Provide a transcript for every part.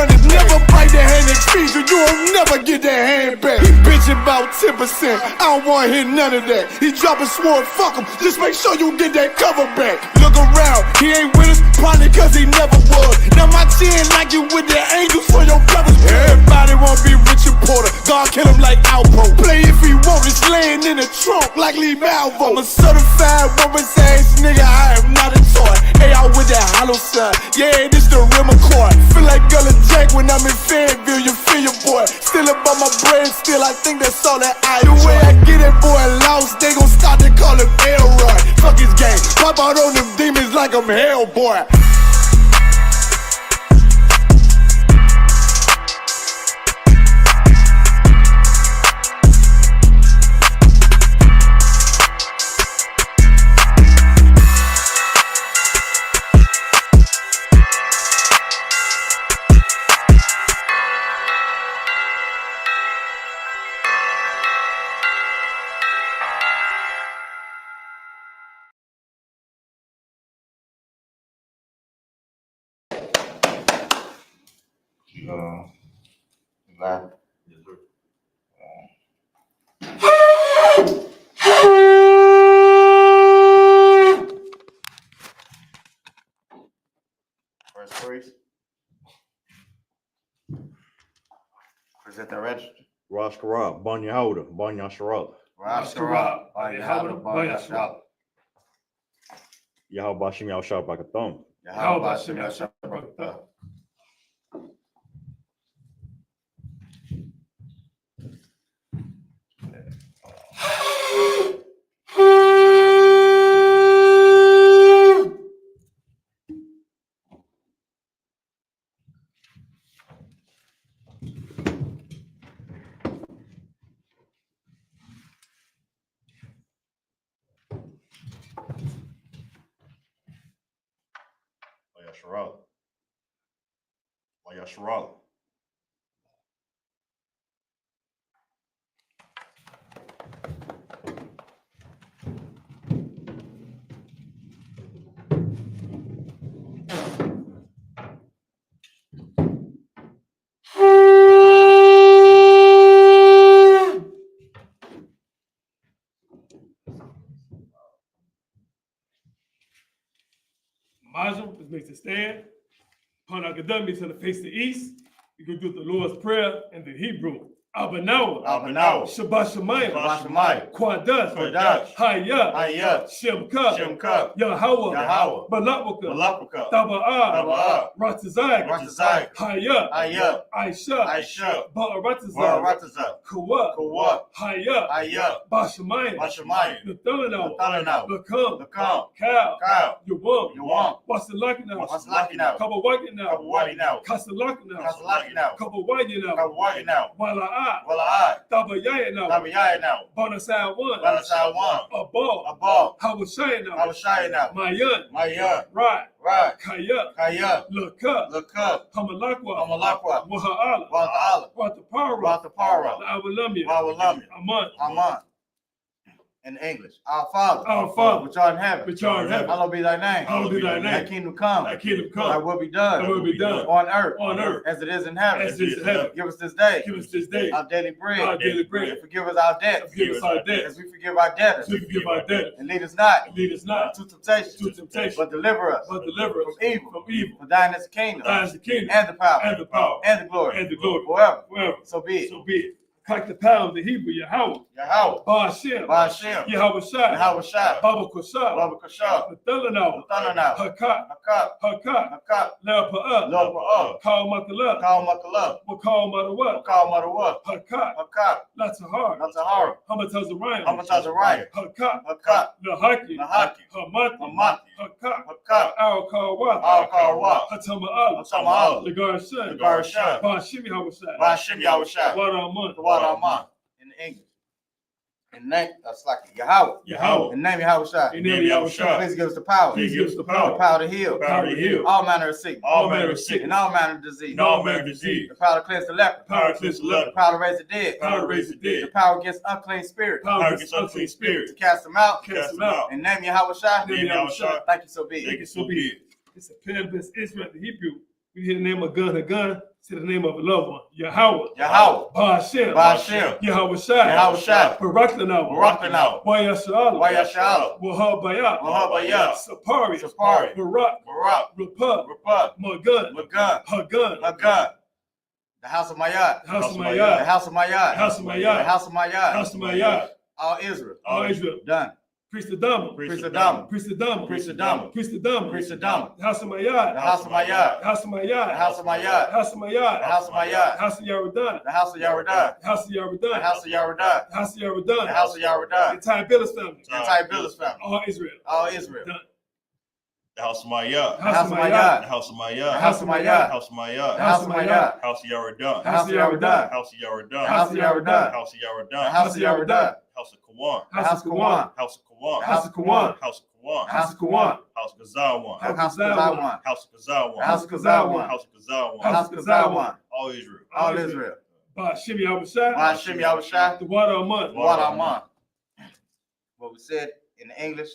running. Never bite the hand that feeds you, you won't never get that hand back. He bitch about 10%, I don't wanna hear none of that. He dropping sword, fuck him, just make sure you get that cover back. Look around, he ain't with us, probably cause he never was. Now my chin like you with the angels for your brothers. Everybody wanna be Richard Porter, God kill him like Alpo. Play if he want, it's laying in the trunk like Lee Malvo. I'm a certified woman's ass nigga, I am not a toy. Hey, out with that hollow side, yeah, this the rim accord. Feel like Gullah Jack when I'm in Fayetteville, you feel your boy. Still about my brain, still I think that's all that I do. The way I get it, boy, lost, they gon' start to call him Elroy. Fuck his game, pop out on them demons like I'm Hellboy. Live. Yes, sir. First priest. Present the register. Rosh Karab, Banya Holder, Banya Sharab. Rosh Karab, Banya Banya Shalom. Yahweh Bashim Yahweh Shabakathon. Yahweh Bashem Yahshua. Sharab. Banya Sharab. Majum, this makes a stand. Upon Akadam means to face the east. You can do the Lord's Prayer in the Hebrew. Abanawa. Abanawa. Shabbat Shemayim. Shabbat Shemayim. Quadash. Quadash. Hayat. Hayat. Shemka. Shemka. Yahweh. Yahweh. Balapaka. Malapaka. Taba'ah. Taba'ah. Ratazak. Ratazak. Hayat. Hayat. Aisha. Aisha. Ba'aratazak. Baratazak. Kawa. Kawa. Hayat. Hayat. Bashamayim. Bashamayim. Nathalanao. Nathalanao. Lakam. Lakam. Kal. Kal. Yawam. Yawam. Wasalakina. Wasalakina. Kabawakina. Kabawakina. Kasalakina. Kasalakina. Kabawayina. Kabawakina. Wala'a. Wala'a. Tabayayina. Tabayayina. Bonasai one. Bonasai one. Abal. Abal. Hawashayina. Hawashayina. Mayan. Mayan. Right. Right. Kaya. Kaya. Laka. Laka. Hamalakwa. Hamalakwa. Waha'ala. Waha'ala. Ratapara. Ratapara. Awalamia. Awalamia. Aman. Aman. In English. Our Father. Our Father. Which art in heaven. Which art in heaven. Hallowed be thy name. Hallowed be thy name. Thy kingdom come. Thy kingdom come. Thy will be done. Thy will be done. On earth. On earth. As it is in heaven. As it is in heaven. Give us this day. Give us this day our daily bread. our daily bread. And forgive us our debts. Forgive us our As debts. we forgive our debtors. To forgive our debtors. And lead us not. Lead us not to temptation. to temptation. But deliver us. But deliver us from evil. From evil. For thine is the kingdom. Thine is the kingdom. And the power. And the power. And the glory. And the glory. Forever. Forever. So be it. So be it. Like the pound, the Hebrew, Yahweh. Yahweh. Ba'ashem. Ba'ashem. Yahweh Shai. Yahweh Shai. Baba Koshah. Baba Koshah. Nathalanao. Nathalanao. Hakat. Hakat. Hakat. Hakat. Le'apa'ah. Le'apa'ah. Kal Makalah. Kal Makalah. Wakal Matawah. Kal Matawah. Hakat. Hakat. Latahar. Natahara. Hamatazariah. Hamatazariah. Hakat. Hakat. Lahaki. Lahaki. Hamati. Hamati. Hakat. Hakat. Al-Kawa. Al-Kawa. Hatama'al. Hatama'al. Legarashan. Legarashan. Ba'ashim Yahweh Shai. Ba'ashem Yahweh Shai. Waraman. Waraman. In English. In name, that's like Yahweh. Yahweh. In name Yahweh Shai. In name Yahweh Shai. Please give us the power. Please give us the The power. power to heal. Power to heal. All manner of sickness. All manner of sickness. And all manner of disease. And all manner of disease. The power to cleanse the leper. Power to cleanse the leper. The power to raise the dead. Power to raise the The dead. power against unclean spirits. Power against unclean To spirits. cast them out. Cast them out. In name Yahweh Shai. In name Yahweh Shai. Thank you, so be Thank it. you, so be it. It's a pen best Israel, the Hebrew. We hear the name of gun, a gun. Say the name of a loved one. Yahweh. Yahweh. Ba'ashem. Ba'ashem. Yahweh Shai. Yahweh Shai. Baraklanah. Baraklanah. Wayashala. Wayashala. Wahabayah. Wahabayah. Sapari. Sapari. Barak. Barak. Rapah. Rapah. Magun. Magun. Hagun. Magun. The house of Mayad. The house of The Mayad. house of Mayad. The house of Mayad. The house of Mayad. House of Mayad. All Israel. All Israel. Done. Priest Adama. Priest Adama. Priest Adama. Priest Adama. Priest Adama. Priest Adama. The house of Mayad. The house of Mayad. The house of Mayad. The house of Mayad. The house of Mayad. The house of Mayad. The house of Yarudan. The house of Yarudan. The house of Yarudan. The house of Yarudan. The house of Yarudan. The house of Yarudan. The entire Billis family. The entire Billis family. All Israel. All Israel. Done. The house of Mayad. The house of Mayad. The house of The Mayad. house of Mayad. House of Mayad. The house of Mayad. House of Yarudan. The house of Yarudan. House of Yarudan. The house of Yarudan. House of The Yarudan. house of Yarudan. House of Kawan. The house of Kawan. House of Kawan. The house of Kawan. House of Kawan. The house of Kawan. House of Gazawan. The house of Kazawan. House of Gazawan. The house of Kazawan. House of Gazawan. The house of Kazawan. All Israel. All Israel. Ba'ashem Yahweh Shai. Ba'ashem Yahweh Shai. The water of month. What I'm on. What we said in the English,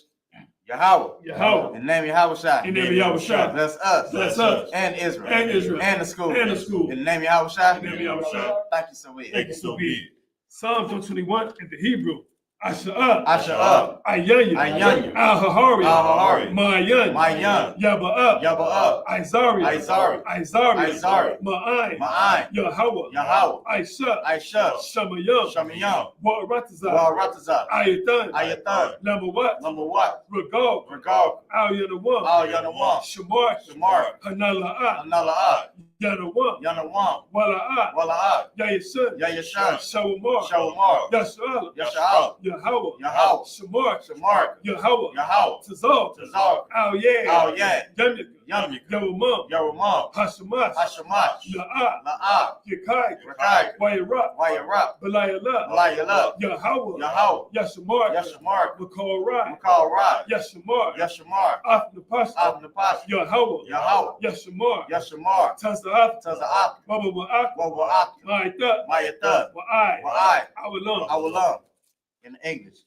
Yahweh. Yahweh. In the name of Yahweh Shai. In the name of Yahweh Shai. Bless us. Bless us. And Israel. And Israel. And the school. And the school. In the name of Yahweh Shai. In the name of Yahweh Shai. Thank you so much. Thank you so be it. Psalms 121 in the Hebrew. Asha'ah. Asha'ah. Ayanya. Ayanya. Al-Hahari. Al-Hahari. Ma'ayan. Ma'ayan. Yaba'ah. Yaba'ah. Izari. Izari. Izari. Izari. Ma'ai. Ma'ai. Yahweh. Yahweh. Aisha. Aisha. Shamayam. Shamayam. Wa'aratazah. Wa'aratazah. Ayatan. Ayatan. Number what? Number what? Regard. Regard. Al-Yanawam. Al-Yanawam. Shamar. Shamar. Hanala'ah. Anala'ah. Yanawam. Yanawam. Wala'ah. Wala'ah. Yayashan. Yayashan. Shawamar. Shawamar. Yasha'al. Yasha'al. Yahweh. Yahweh. Shamar. Shamar. Yahweh. Yahweh. Tazal. Tazal. Al-Yad. Al-Yad. Yamika. Yamika. Yawamam. Yaramam. Hashamash. Hashamash. La'ah. La'ah. Yakai. Rakai. Wayarab. Wayarab. Belayallah. Layalab. Yahweh. Yahweh. Yashamar. Yashamar. Makal Rai. Makal Rad. Yashamar. Yashamar. Afnapash. Abnapash. Yahweh. Yahweh. Yashamar. Yashamar. Taza'af. Taza'af. Baba Wa'ak. Wawa'ak. Ma'ita. Mayatad. Wa'ai. Wa'ai. Awalum. Awalum. In English.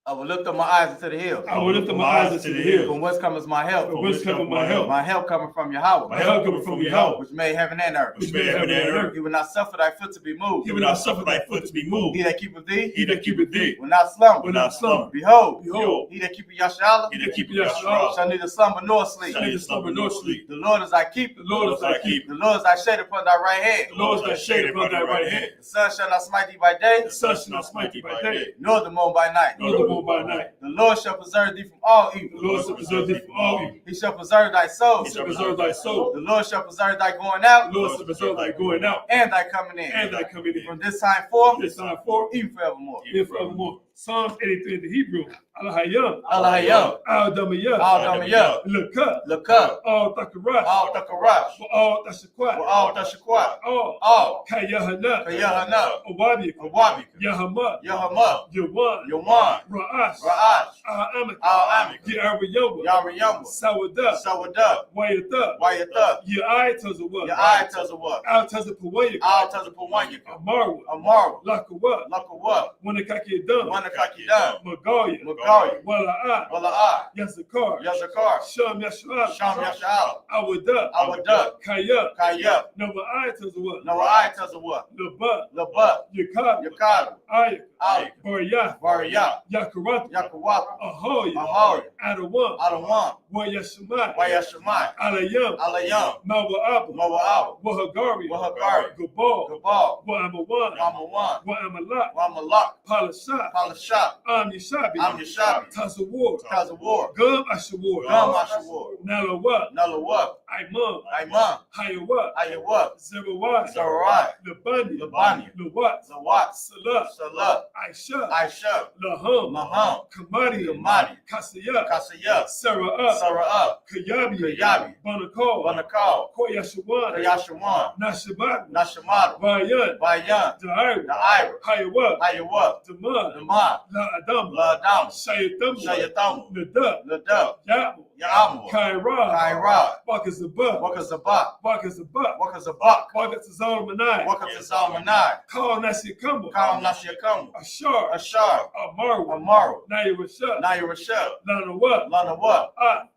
I will lift up my eyes into the hills. I will lift up my eyes into the hills. From whence comes my help? From whence cometh my help? My help coming from Yahweh. My help cometh from Yahweh. Which made heaven and earth. Which made heaven and earth. He will not suffer thy foot to be moved. He will not suffer thy foot to be moved. He that keepeth thee He that keepeth thee will not slumber. will not slumber. Behold, Behold, he that keepeth Yashala He that keepeth Yasha'al shall neither slumber nor sleep. shall neither slumber nor sleep. The Lord is thy keeper. The Lord is thy keeper. The Lord is thy shade upon thy right hand. The Lord is thy shade upon thy right hand. The sun shall not smite thee by day, The sun shall not smite thee by day, nor the moon by night. nor the moon by night. The Lord shall preserve thee from all evil. The Lord shall preserve thee from all evil. He shall preserve thy soul. He shall preserve thy soul. The Lord shall preserve thy going out The Lord shall preserve thy going out and thy coming in. and thy coming in. From this time forth, This time forth, even forevermore. and forevermore. Psalms 83 in the Hebrew. Al-Hayyam. Allahayah. Al-Damayah. Al-Damayah. Look Look up. Al-Takarash. Al-Takarash. Al-Tashakwat. Al-Tashakwat. All. Kayahana. Kayahana. Awabika. Awabika. Yahama. Yahama. Yawan. Yawan. Ra'ash. Ra'ash. Al-Amik. Al-Amik. Ya'ariyamba. Yariyamba. Sawada. Sawada. Wayata. Wayatha. Ya'i Tazawa. Ya'ai Tazawah. Al-Tazapawayaka. Al-Tazapawanyaka. Amarwa. Amaru. Lakawa. Lakawa. Wanakaki Dam. Wanakaki Dam. Magaya. Magaya. Wala'a. Wala'ah. Yazakar. Yazakar. Sham Yashua. Sham Yasha'al. Awada. Awada. Kaya. Kaya. Nawa'i Tazawa. Noai Tazawah. Laba. Labat. Yakab. Yakad. Ayak. Alik. Bariyah. Variyah. Yakarata. Yakawata. Ahoya. Ahoy. Adawan. Adawan. Wayashemai. Wayashamai. Alayam. Alayam. Mawa'aba. Moab. Wahagari. Wahagari. Gabal. Gabal. Wa'amawan. Ramawan. Wa'amalak. Ramalak. Palashat. Palashah. Yishabi. Yishabi. Tazawar. Tazawar. Gum Ashawar. Gum Ashawar. Nalawa. Nalawa. Imam. Imam. Hayawa. Ayawa. Zerawai. Sarai. Labani. Labani. Lawat. Zawat. Salah. Salah. Aisha. Aisha. Laham. Laham. Kamadi. Kamadi. Kasiyah. Kasaya. Sarah. Sarah. Kayabi. Kayabi. Banakal. Banakal. Koyashawan. Kayashawan. Nashabat. Nashamadu. Bayan. Bayan. Dair. The Ira. Hayawa. Ayawa. Damad. Damad. La Adam. La Adam. Shayatam. Shayatam. Nada. Ladab. Yabu. Yamu. Kaira. Kaira. Bakazabah. Wakazabak. Bakazabah. Wakazabak. Bakazazal Manai. Wakazalmanai. Call Nasikambo. Kam Nashiakamu. Ashar. Ashar. Amaru. Amaru. Naya Rashad. Naya Rashel. Lanawa. Lanawa.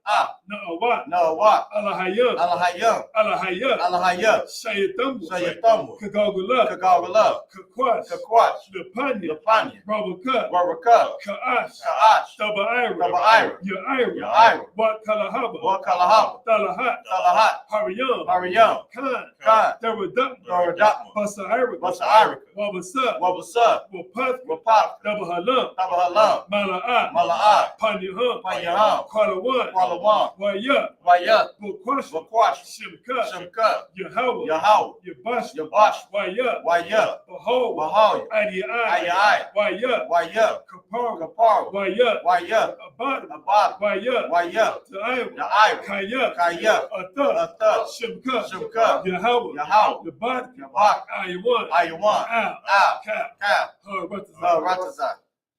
Na'awat, Nawat, Alahayam, Alahayam, Alahayam, Alahayam, Shayatambu, Shayatambu, Kagagula, Kagawala, Kakwash, Kakwash, Lapanya, Lapanya, Rabakat, Waraka, Ka'ash, Ka'ash, Tabaira, Tabaira, Yaira, Yaira, Wat Kalahaba, Wakalahaba, Talahat, Talahat, Hariyam, Mariam, Khan, Khan, Daradak, Doradakma, Basaira, Basaira, Wabasa, Wabasa, Wapath, Wapat, Dabahalam, Tabahalam, Mala'at, Mala'at, Panyaham, Panyaham, Kwalawan, Kwalawan, Wayat, Wayat, Bukwash, Wakwash, Shimkat, Shemka, Yahweh, Yahweh, Yabash, Yabash, Wayat, Wayat, Behold, Bahal, Adiyai, Ayai, Wayat, Wayat, Kapar, Kapar, Wayat, Wayat, Abad, Abad, Wayat, Wayat, Ta'ayim, Ya'ir, Kayat, Kayat, Athah, Athah, Shimkat, Shemka, Yahweh, Yahweh, Yabad, Yabak, Ayawan, Ayawan, Al, Al, Cap, Kal, Ratazah.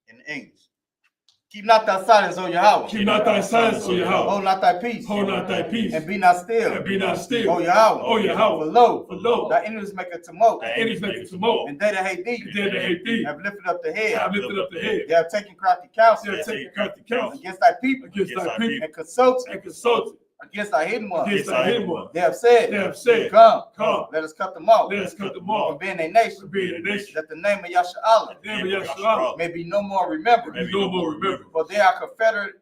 in English. Keep not thy silence, O Yahweh. Keep not thy silence, O Yahweh. Hold not thy peace. Hold not thy peace. And be not still. And be not still. O Yahweh. O Yahweh. For lo, lo, thy enemies make a tumult. thy enemies make a tumult. And they that hate thee. They that hate thee have lifted up the head. have lifted up the head. They have taken crafty counsel. They have taken crafty counsel against thy people. against thy people. And consulted And consulted against thy hidden ones. against thy hidden one. They have said. They have said, Come. Come. Let us cut them off. Let us cut them From off. being a nation. From being a nation. That the name of Yasha The name of Yahshua may be no more remembered. may be no more remembered. For they are confederate.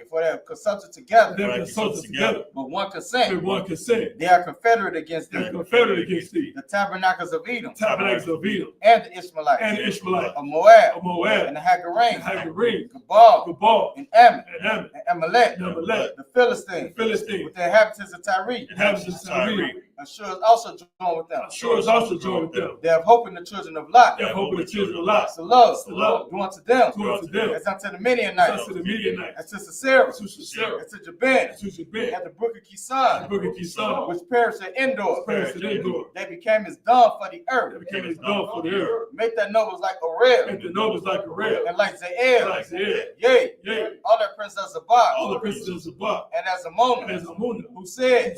For they are consulted together. They are consulted together. But one consent. With one consent. They are confederate against They are thee. confederate against thee. The tabernacles of Edom. Tabernacles of Edom. And the Ishmaelites. And the Ishmaelites. Of Moab. Of Moab. And the Hagarenes. And Hagarenes. Gabal. Gabal. And Ammon. And Ammon. And Amalek. And Amalek. The Philistines. The Philistines. With the inhabitants of Tyre. Inhabitants of Tyre. Ashur is also joined with them. Ashur is also joined with them. They have hope in the children of Lot. They have hope in the children of Lot. So love. Love. Do unto them. Do unto them. As unto the Midianites. As to the Midianites. As to Sisera. To Sisera. As to Jabin. To Jabin. And the brook of Kisan. The brook of Kisan. Which perished at Endor. Perished at Endor. They became as dung for the earth. They became as dung for the earth. Make their nobles like Orel. Make the nobles like a rail. And like Zael. Like Zael. Yea. Yea. All their princes of Zabak. All the princes of Sabbath. And as Ammon. And as Amunah. Who said.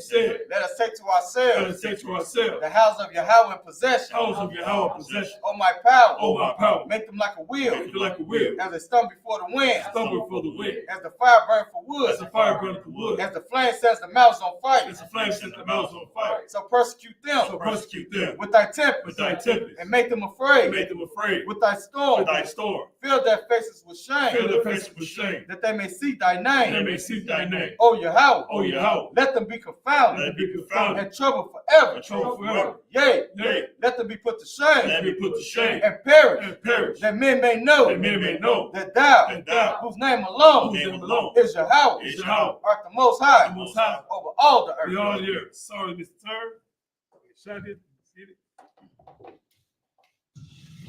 Let us take to Let ourselves. us say to ourselves. The house of Yahweh in possession. House of Yahweh possession. Oh my power. Oh my power. Make them like a wheel. Make it like a wheel. As they stumble before the wind. Stumble for the wind. As the fire burn for wood. As the fire burns for wood. As the flame sets the mouths on fire. As the flame sets the mouths on fire. So persecute them. So persecute them With thy tempest. with thy tempest. And make them And afraid. make them afraid With thy storm. with thy storm. Fill their faces with shame. Fill their faces with shame. That they may see thy And they name. may seek thy name. O Yahweh. O Yahweh. Let them be Let confounded. them be confounded. And troubled forever. And troubled forever. Yea. Yea. Let them be put to Let shame. them be put to shame. And perish. And perish. That men may know. That men may know. That thou. That thou. Whose name alone. Whose name alone. Is Yahweh. Is Yahweh. Art the most high. The Most High. Over all the earth. Beyond the earth. Sorry, Mr. Turner. Shut it. Get it.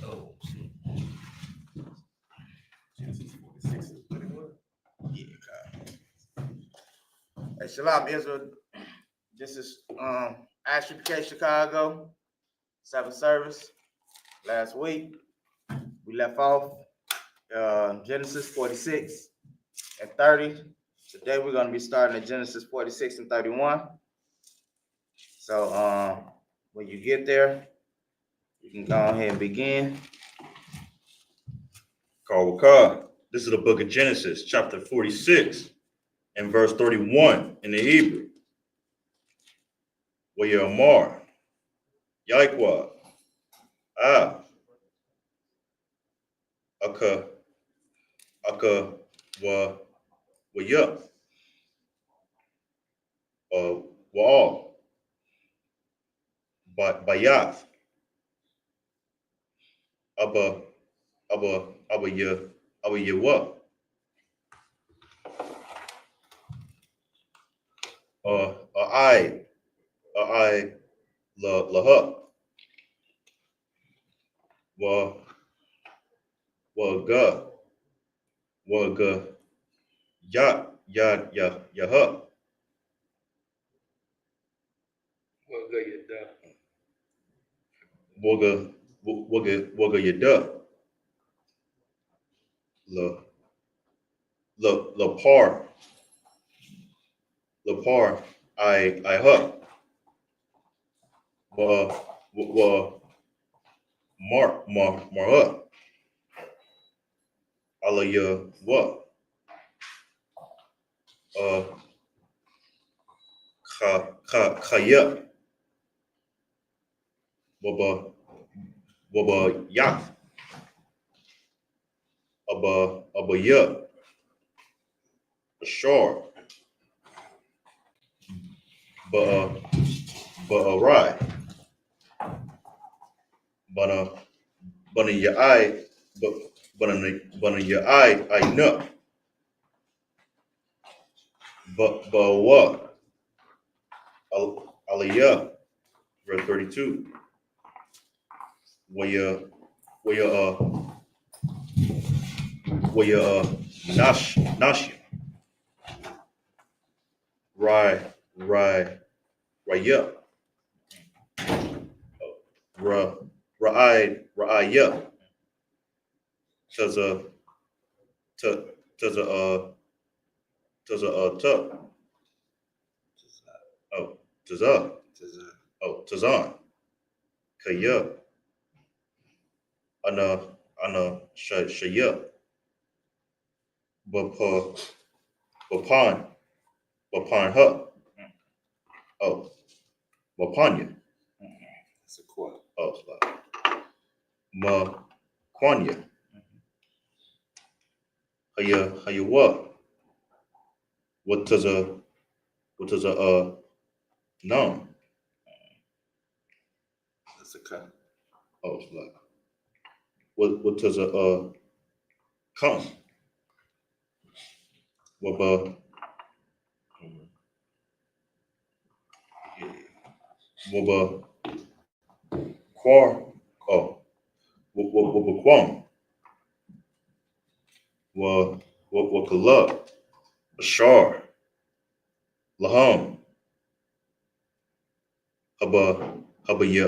Oh, Genesis 46 and 31. yeah, God. Hey, Shalom, Israel. This is Isupk Chicago, Sabbath service. Last week, we left off Genesis 46 and 30. Today, we're going to be starting at Genesis 46 and 31. So, when you get there, you can go ahead and begin. Kawaka. This is the book of Genesis, chapter 46, and verse 31 in the Hebrew. Wayamar, Yaikwa, Aka, Waya, Wa, Bayath, Abba, Yawa. I, Laha. Waga, Yaha. Waga Yada. Lapar, I ha. Marha. Alaya wa. Kaya, Waba Yak, Abba Ya, Ashar, Rai, Bana Ya I, Bana Ya I know, Wa, Aliyah, verse 32. Waya Nashia, Raya, Ra'aya, Taza, Taza, Taza, oh, Taza, oh, Tazan, Kaya, Ana, Shaya, Bapan, Ha, oh, Bapanya, That's a quote. oh, Ma, Kwanya, Haya, what does a noun? That's a cut. Oh, what does a come? Waba, Waba, Quar, oh, Waba Quam, Wakala, Ashar, Laham, Haba Ya,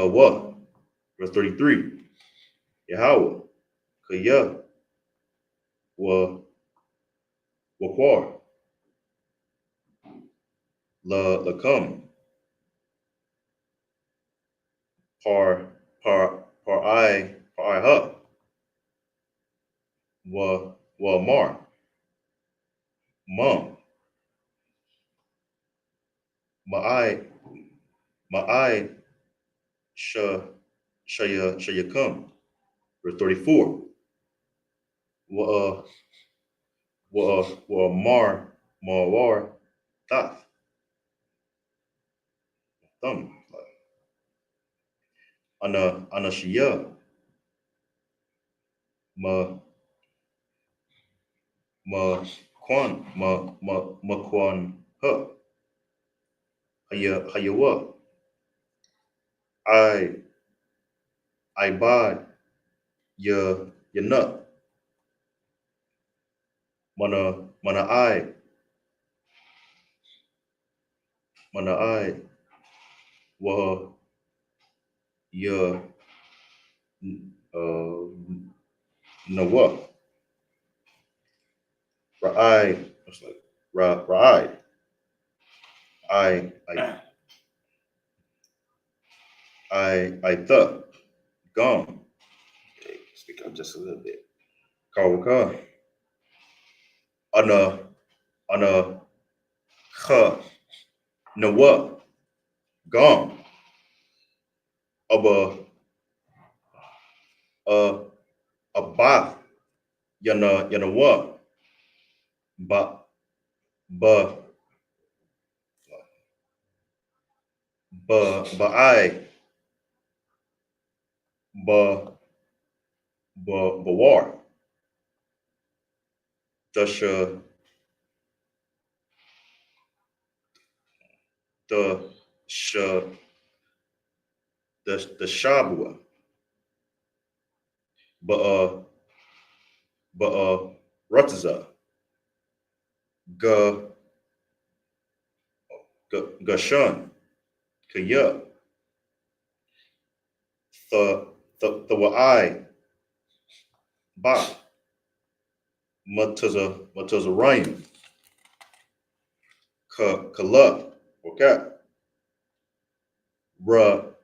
what? Verse 33. Yahweh, Kaya, Waquar, Lakam, Par Ha, Mar, Mum, Ma'ai, Shayakam, verse 34. Mawar, Tath, Thumb, Anashia, Ma, Kwan, Ha, Hayawa, I bad, Nut, Mana I, Wa, Ya, Nawa, it's like, Ra'ai, Th, Gum, Okay, speak up just a little bit. Kawaka, Ana, Kha, Nawa, Gum, Aba, Abath, Yanawa, Ba, Ba, Ba'ai, Bawar, Dasha, the Sha, the Shabua, Rataza, Ga, Gashan, Kaya, the Wa'ai, Ba, Mataza Ryan, Kala, okay, Ra'ai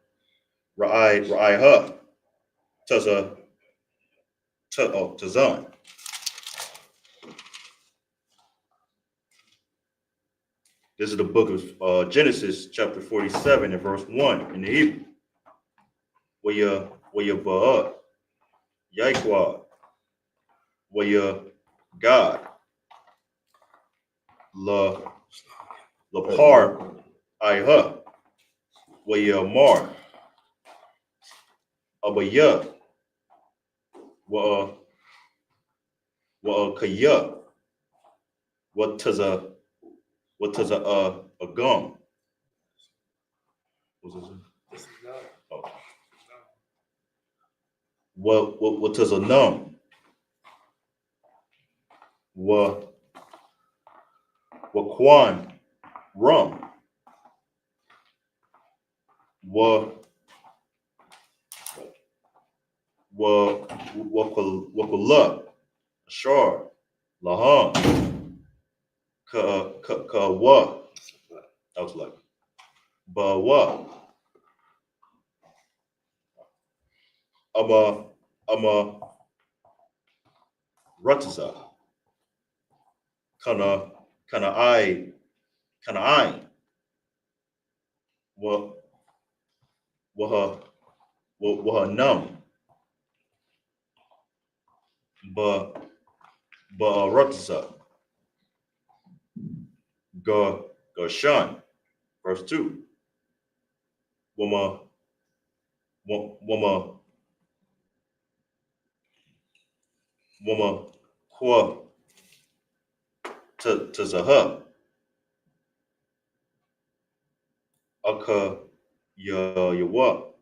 Ha, Taza, Tazan, This is the book of Genesis, chapter 47, and verse 1 in the Hebrew. Waya ba'at, Yaiqua, Waya God, La par, Iha, Waya mar, Abaya, Wa Kaya, what is a gum? What's this? Oh. What is a num? What quan rum? What Ashar, Lahan, Ka what? I was like, but what? I'm a Rataza. Kana I what her num, but Rataza. Shan, verse 2. Wama kwa Tazaha. Aka Yawa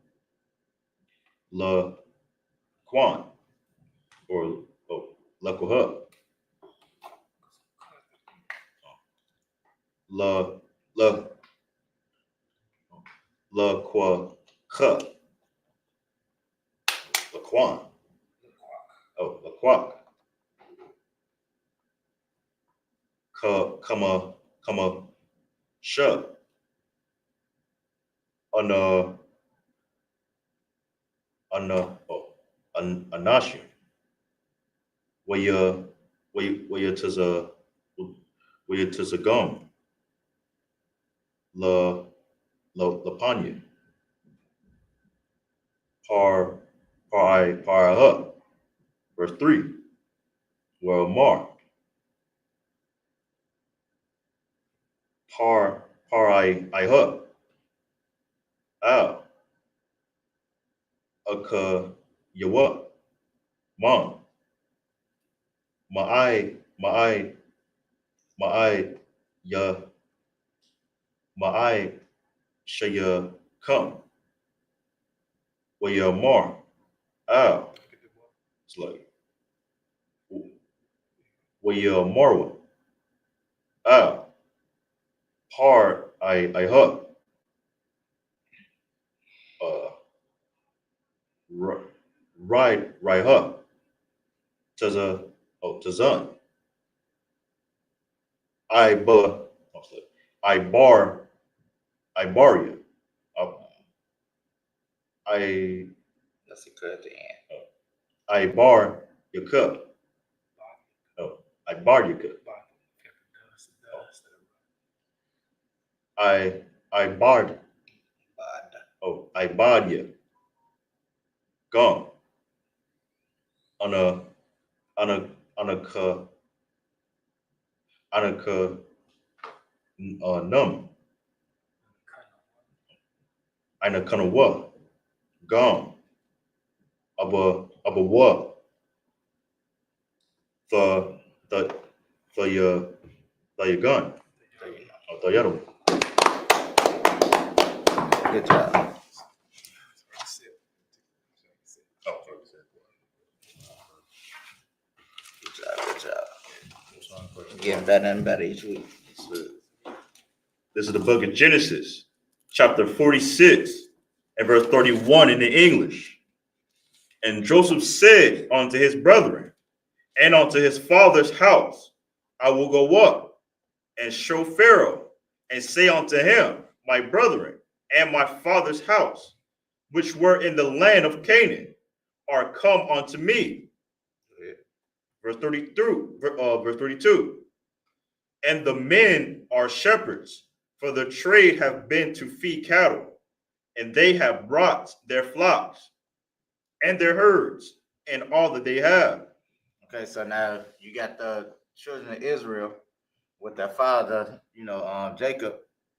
La Kwan, or La Kuha. La Kwa Kha. La Kwan. Oh, La Kwak. Kama Sha. Anashim. Waya Taza Gum. La Panya. Par verse 3. Well, Mar. I hut. Al. Aka Yawa. Mom. My ya shaya come. Waya Mar. Al. It's like Waya Marwa. Al. Par I hut. Right up. Tazan. I bar you. That's a good end. I bar your cup. Oh, I bar your cup. I barred. Oh, I barred you. Gone. On a num. Eine kind of what? Gone. Aber what? For your gun. Oh, the other one. Good job. Good job. Getting better and better each week. This is the book of Genesis, chapter 46, and verse 31 in the English. And Joseph said unto his brethren and unto his father's house, I will go up and show Pharaoh and say unto him, my brethren and my father's house, which were in the land of Canaan, are come unto me. Verse 32. And the men are shepherds for the trade have been to feed cattle, and they have brought their flocks and their herds and all that they have. Okay, so now you got the children of Israel with their father, Jacob.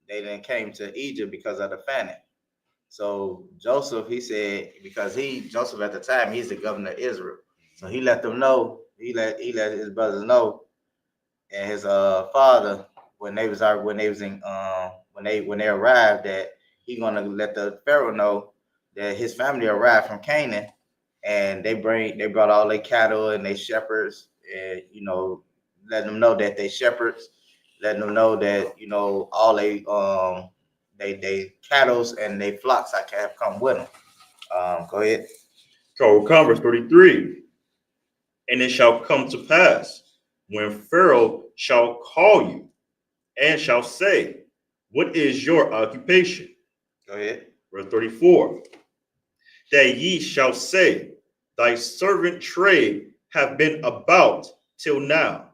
They then came to Egypt because of the famine. So Joseph, he said, because Joseph at the time, he's the governor of Israel. So he let them know, he let his brothers know, and his father, when they arrived, that he gonna let the Pharaoh know that his family arrived from Canaan, and they brought all their cattle and their shepherds, and letting them know that they shepherds, letting them know that all they cattles and they flocks I have come with them. Go ahead. So verse 33. And it shall come to pass when Pharaoh shall call you and shall say, what is your occupation? Go ahead. Verse 34. That ye shall say, thy servant trade have been about till now,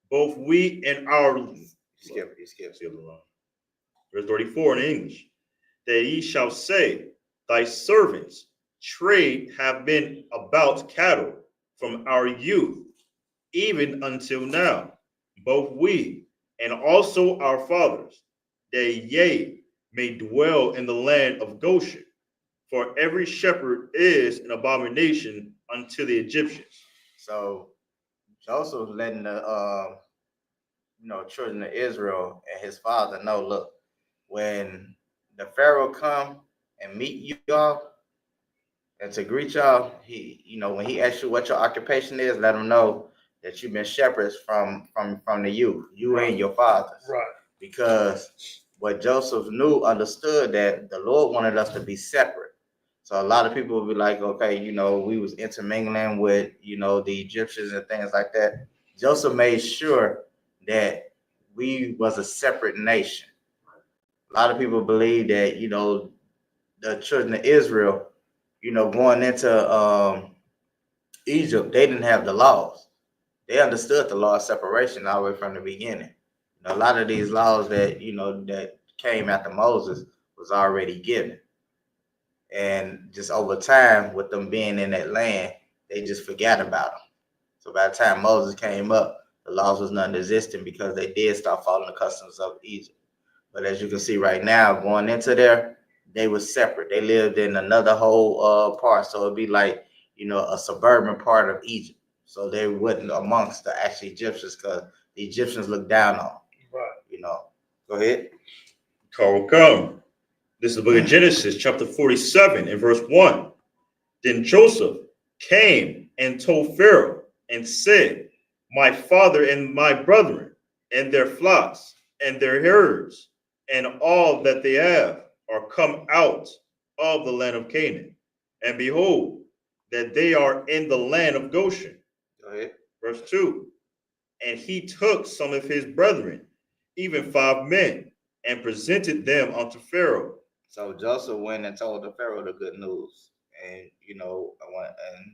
both we and our. You skip. Verse 34 in English. That ye shall say, thy servants trade have been about cattle from our youth, even until now, both we and also our fathers, that ye may dwell in the land of Goshen. For every shepherd is an abomination unto the Egyptians. So Joseph letting the children of Israel and his father know, look, when the Pharaoh come and meet y'all and to greet y'all, when he asks you what your occupation is, let him know that you've been shepherds from the youth, you and your fathers. Right. Because what Joseph understood that the Lord wanted us to be separate. So a lot of people will be like, okay, we was intermingling with, the Egyptians and things like that. Joseph made sure that we was a separate nation. A lot of people believe that, the children of Israel, going into Egypt, they didn't have the laws. They understood the law of separation all the way from the beginning. A lot of these laws that, that came after Moses was already given. And just over time, with them being in that land, they just forgot about them. So by the time Moses came up, the laws was non-existent because they did start following the customs of Egypt. But as you can see right now, going into there, they were separate. They lived in another whole part. So it'd be like, a suburban part of Egypt. So they wasn't amongst the actual Egyptians because the Egyptians looked down on them. Right. Go ahead. Come. This is the book of Genesis, chapter 47, and verse 1. Then Joseph came and told Pharaoh and said, my father and my brethren, and their flocks, and their herds, and all that they have are come out of the land of Canaan. And behold, that they are in the land of Goshen. Go ahead. Verse 2. And he took some of his brethren, even 5 men, and presented them unto Pharaoh. So Joseph went and told the Pharaoh the good news. And,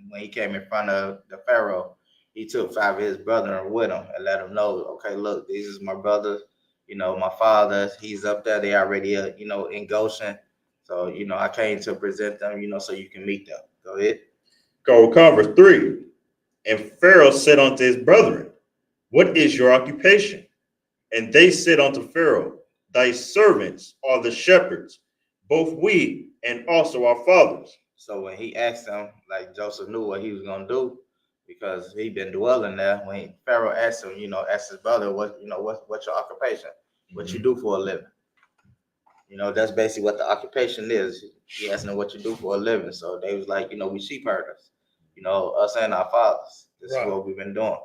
when he came in front of the Pharaoh, he took 5 of his brethren with him and let him know, okay, look, these is my brothers, my father, he's up there. They already, in Goshen. So, I came to present them, so you can meet them. Go ahead. Verse 3. And Pharaoh said unto his brethren, what is your occupation? And they said unto Pharaoh, thy servants are the shepherds, both we and also our fathers. So when he asked them, like Joseph knew what he was going to do because he'd been dwelling there. When Pharaoh asked him, asked his brother, what's your occupation? What you do for a living? That's basically what the occupation is. He asked them what you do for a living. So they was like, we sheep herders, us and our fathers. This is what we've been doing.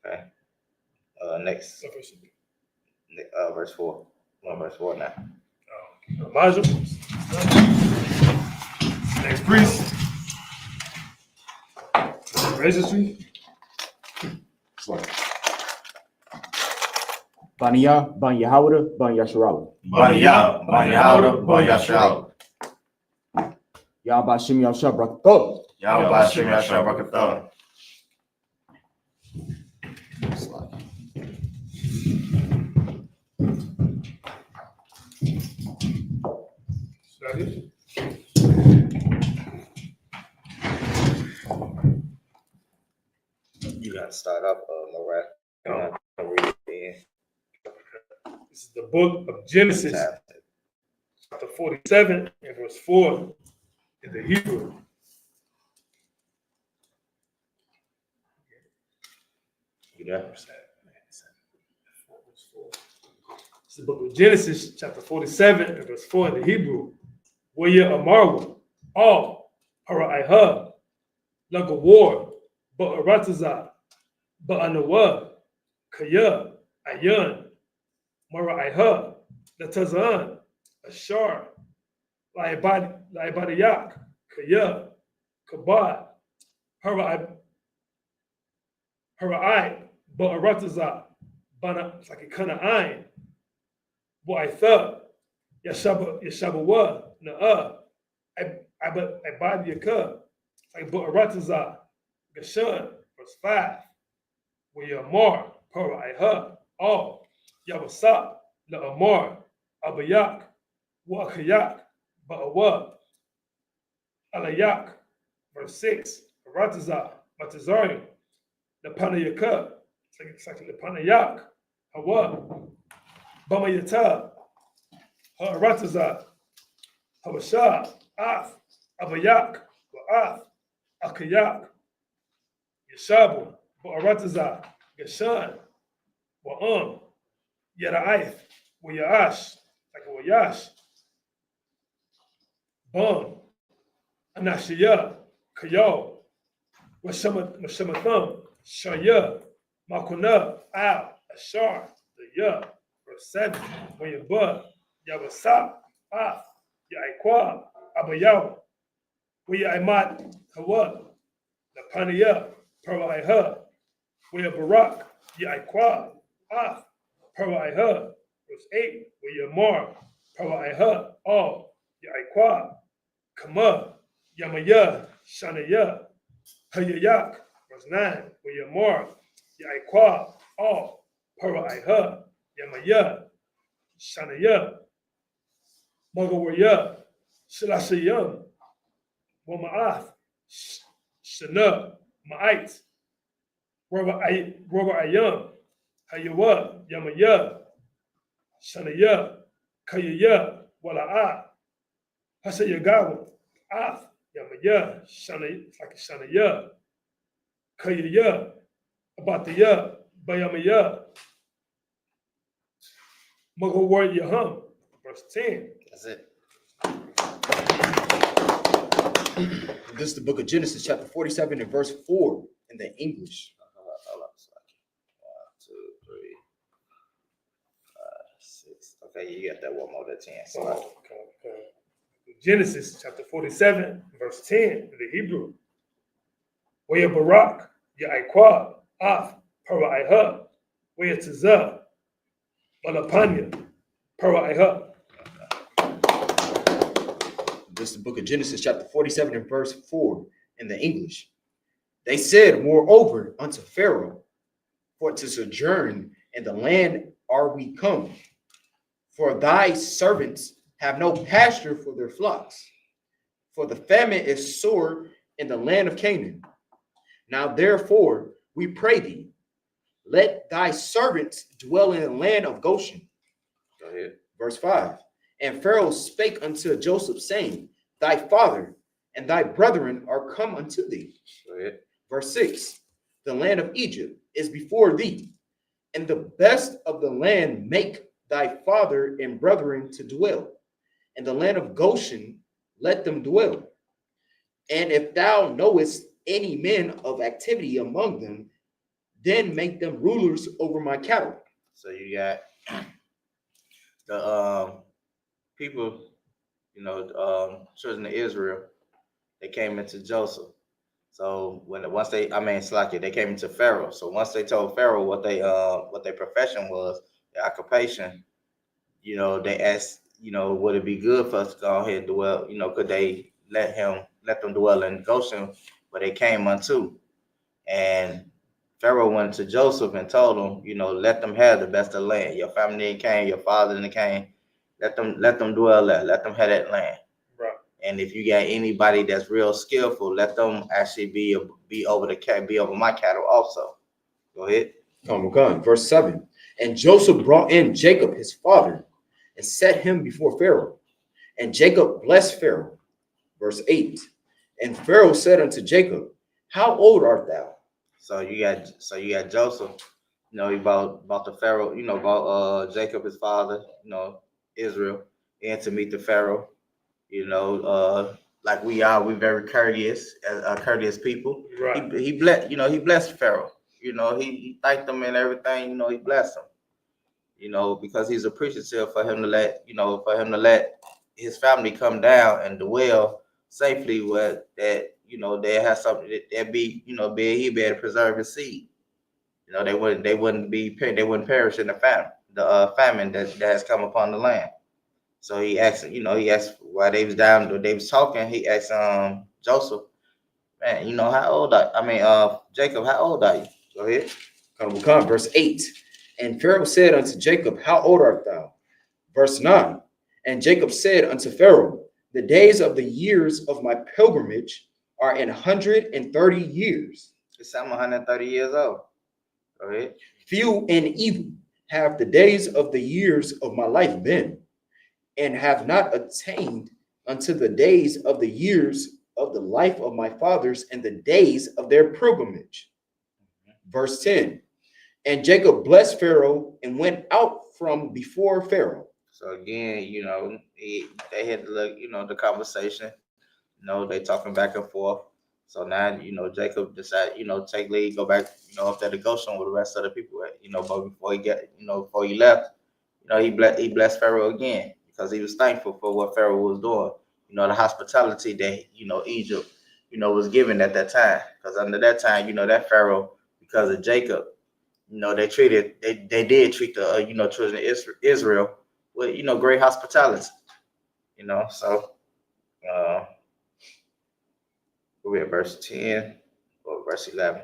Okay. Next. Verse 4. Verse 4 now. Elijah. Next priest. Registry. Banya, Banya Howda, Banya Sharala. Banya Howda, Banya Sharala. Yahba Shim Yahshua Brakatol. Yahba Shim Yahshua Brakatol. Right. You gotta start up, Morat. Read it This is the book of Genesis, then. chapter 47 and verse 4 in the Hebrew. You there? It's the book of Genesis, chapter 47 and verse 4 in the Hebrew. Waya Amarwa, all, Haraiha, Lagawar, Ba'arataza, Ba'anawa, Kaya, Ayan, Maraiha, Latazan, Ashar, Laibadiyak, Kaya, Kabad, Harai, Ba'arataza, Bana, it's like a Kana'ain, Bu'aitha, Yashabawa, Na'a, Ibadiyaka, like Bu'arataza, Gashan, verse 5, Wiyamar, Paraiha, all, Yabasa, La'amar, Abayak, Wakayak, Ba'awa, Alayak, verse 6, Arataza, Matazari, Lapanayaka, it's like Lapanayak, Hawa, Bamayata, Harataza, Hawasha, Af, Abayak, Wa'af, Akayak, Yeshabu, Ba'arataza, Gashan, Wa'am, Yada'aith, Wa'yash, like Wa'yash, Bum, Anashiya, Kayo, Washamatham, Shaya, Makuna, Al, Ashar, the Ya, verse 7, Wayaba, Yabasa, Af, Yaikwa, Abayawa, Wayaimat, Hawa, Lapaniya, Paraiha, Wayabarak, Yaikwa, Af, Paraiha, verse 8, Wayamar, Paraiha, all, Yaikwa, Kama, Yamaya, Shanaya, Hayayak, verse 9, Wayamar, Yaikwa, all, Paraiha, Yamaya, Shanaya, Magawaya, Shalashayam, Wama'ath, Shana, Ma'ait, Ayam, Hayawa, Yamaya, Shanaya, Kayaya, Wala'a, Hasayagawa, Af, Yamaya, Shanaya, Kayaya, Abataya, Bayamaya, Magawar Yaham, verse 10. That's it. This is the book of Genesis, chapter 47 and verse 4 in the English. Hold up a second. 1, 2, 3, 5, 6. Okay, you got that one more than 10. So Okay. Genesis chapter 47, verse 10 in the Hebrew. Waya Barak, Ya'ikwa, Af, Paraiha, Waya Tazah, Balapanya, Paraiha. This is the book of Genesis, chapter 47 and verse 4 in the English. They said, moreover, unto Pharaoh, for to sojourn in the land are we come. For thy servants have no pasture for their flocks. For the famine is sore in the land of Canaan. Now therefore, we pray thee, let thy servants dwell in the land of Goshen. go ahead. Verse 5. And Pharaoh spake unto Joseph, saying, thy father and thy brethren are come unto thee. Go ahead. Verse 6. The land of Egypt is before thee, and the best of the land make thy father and brethren to dwell. In the land of Goshen, let them dwell. And if thou knowest any men of activity among them, then make them rulers over my cattle. So you got the people, children of Israel, they came into Joseph. So they came into Pharaoh. So once they told Pharaoh what their profession was, their occupation, they asked, would it be good for us to go ahead and dwell? Could they let them dwell in Goshen where they came unto? And Pharaoh went to Joseph and told him, let them have the best of the land. Your family came, your father came. Let them dwell there. Let them have that land. And if you got anybody that's real skillful, let them actually be over my cattle also. Go ahead. Come. Verse 7. And Joseph brought in Jacob his father and set him before Pharaoh. And Jacob blessed Pharaoh. Verse 8. And Pharaoh said unto Jacob, how old art thou? So you got Joseph, about the Pharaoh, about Jacob his father, Israel, and to meet the Pharaoh, like we very courteous, courteous people. Right. He blessed Pharaoh. He thanked him and everything. He blessed him. Because he's appreciative for him to let his family come down and dwell safely with that. They have something that be he be able to preserve his seed. They wouldn't perish in the famine that has come upon the land. So he asked while they was down, they was talking. He asked Joseph, man, how old Jacob, how old are you? Go ahead. Come. Verse 8. And Pharaoh said unto Jacob, how old art thou? Verse 9. And Jacob said unto Pharaoh, the days of the years of my pilgrimage are 130 years. I'm 130 years old. Go ahead. Few and evil have the days of the years of my life been, and have not attained unto the days of the years of the life of my fathers and the days of their pilgrimage. Verse 10. And Jacob blessed Pharaoh and went out from before Pharaoh. So again, they had to look, the conversation, they talking back and forth. So now, Jacob decided, take lead, go back, up there to Goshen with the rest of the people, but before he left, he blessed Pharaoh again because he was thankful for what Pharaoh was doing, the hospitality that, Egypt, was given at that time. Because under that time, that Pharaoh, because of Jacob, they did treat the, children of Israel with, great hospitality, so, we at verse 10 or verse 11.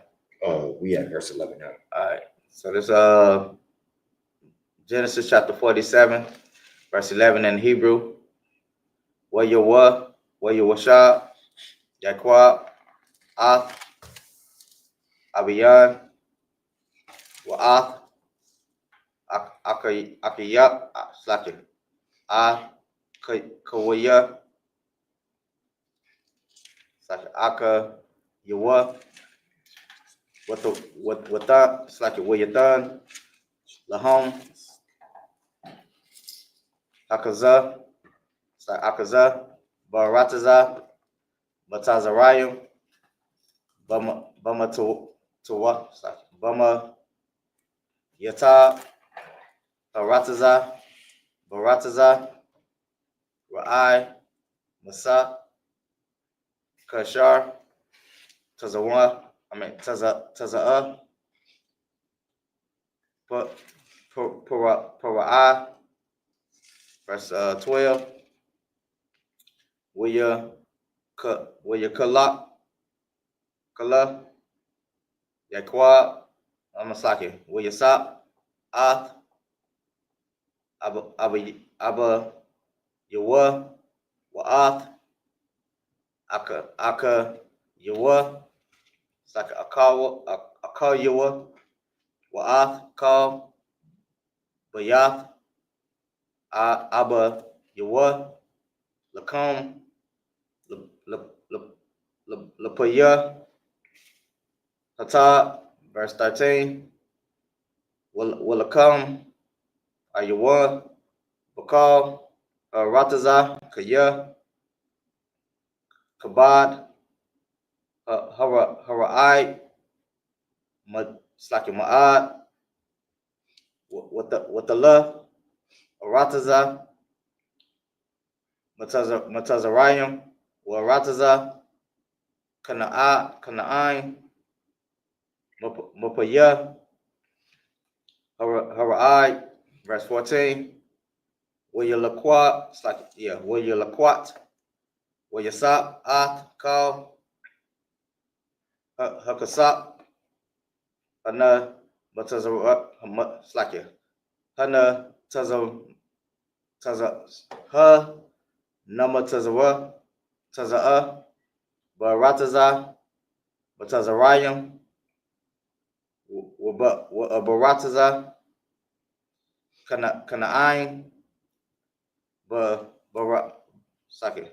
We at verse 11 now. All right. So this Genesis chapter 47, verse 11 in Hebrew. Where you washab, Yaquab, Ath, Abiyan, Wa'ath, Akiyah, Slakin, Kawaya, Aka Yawa, what that, it's like Wayatan, Lahom, Akaza, it's like Akaza, Barataza, Batazarayim, Bama to what? It's like Bama Yata, Barataza, Ra'ai, Masa, Kashar, Taza'a, Para'ai, verse 12. Waya Kala, Yaquab, Amasaki, Waya Sap, Ath, Abba Yawa, Wa'ath, Aka Yawa, Saka Akal Yawa, Wa'ath, Kal, Bayath, Abba Yawa, Lakom, Lapaya, Hata, verse 13. Willakam, Ayawa, Bakal, Rataza, Kaya, Kabad, Hara'ai, Slaki Ma'ad, with the la, Rataza, Matazarayim, Rataza, Kana'ai, Mupaya, Hara'ai, verse 14. Wayalaquat, it's like, Wayalaquat, Wayasap, Ath, Kal, Hakasap, Hana, Matazara, it's like, Hana, Taza, Ha, Nama Tazara, Taza'a, Barataza, Batazarayim, Barataza, Kana'ain, Saki,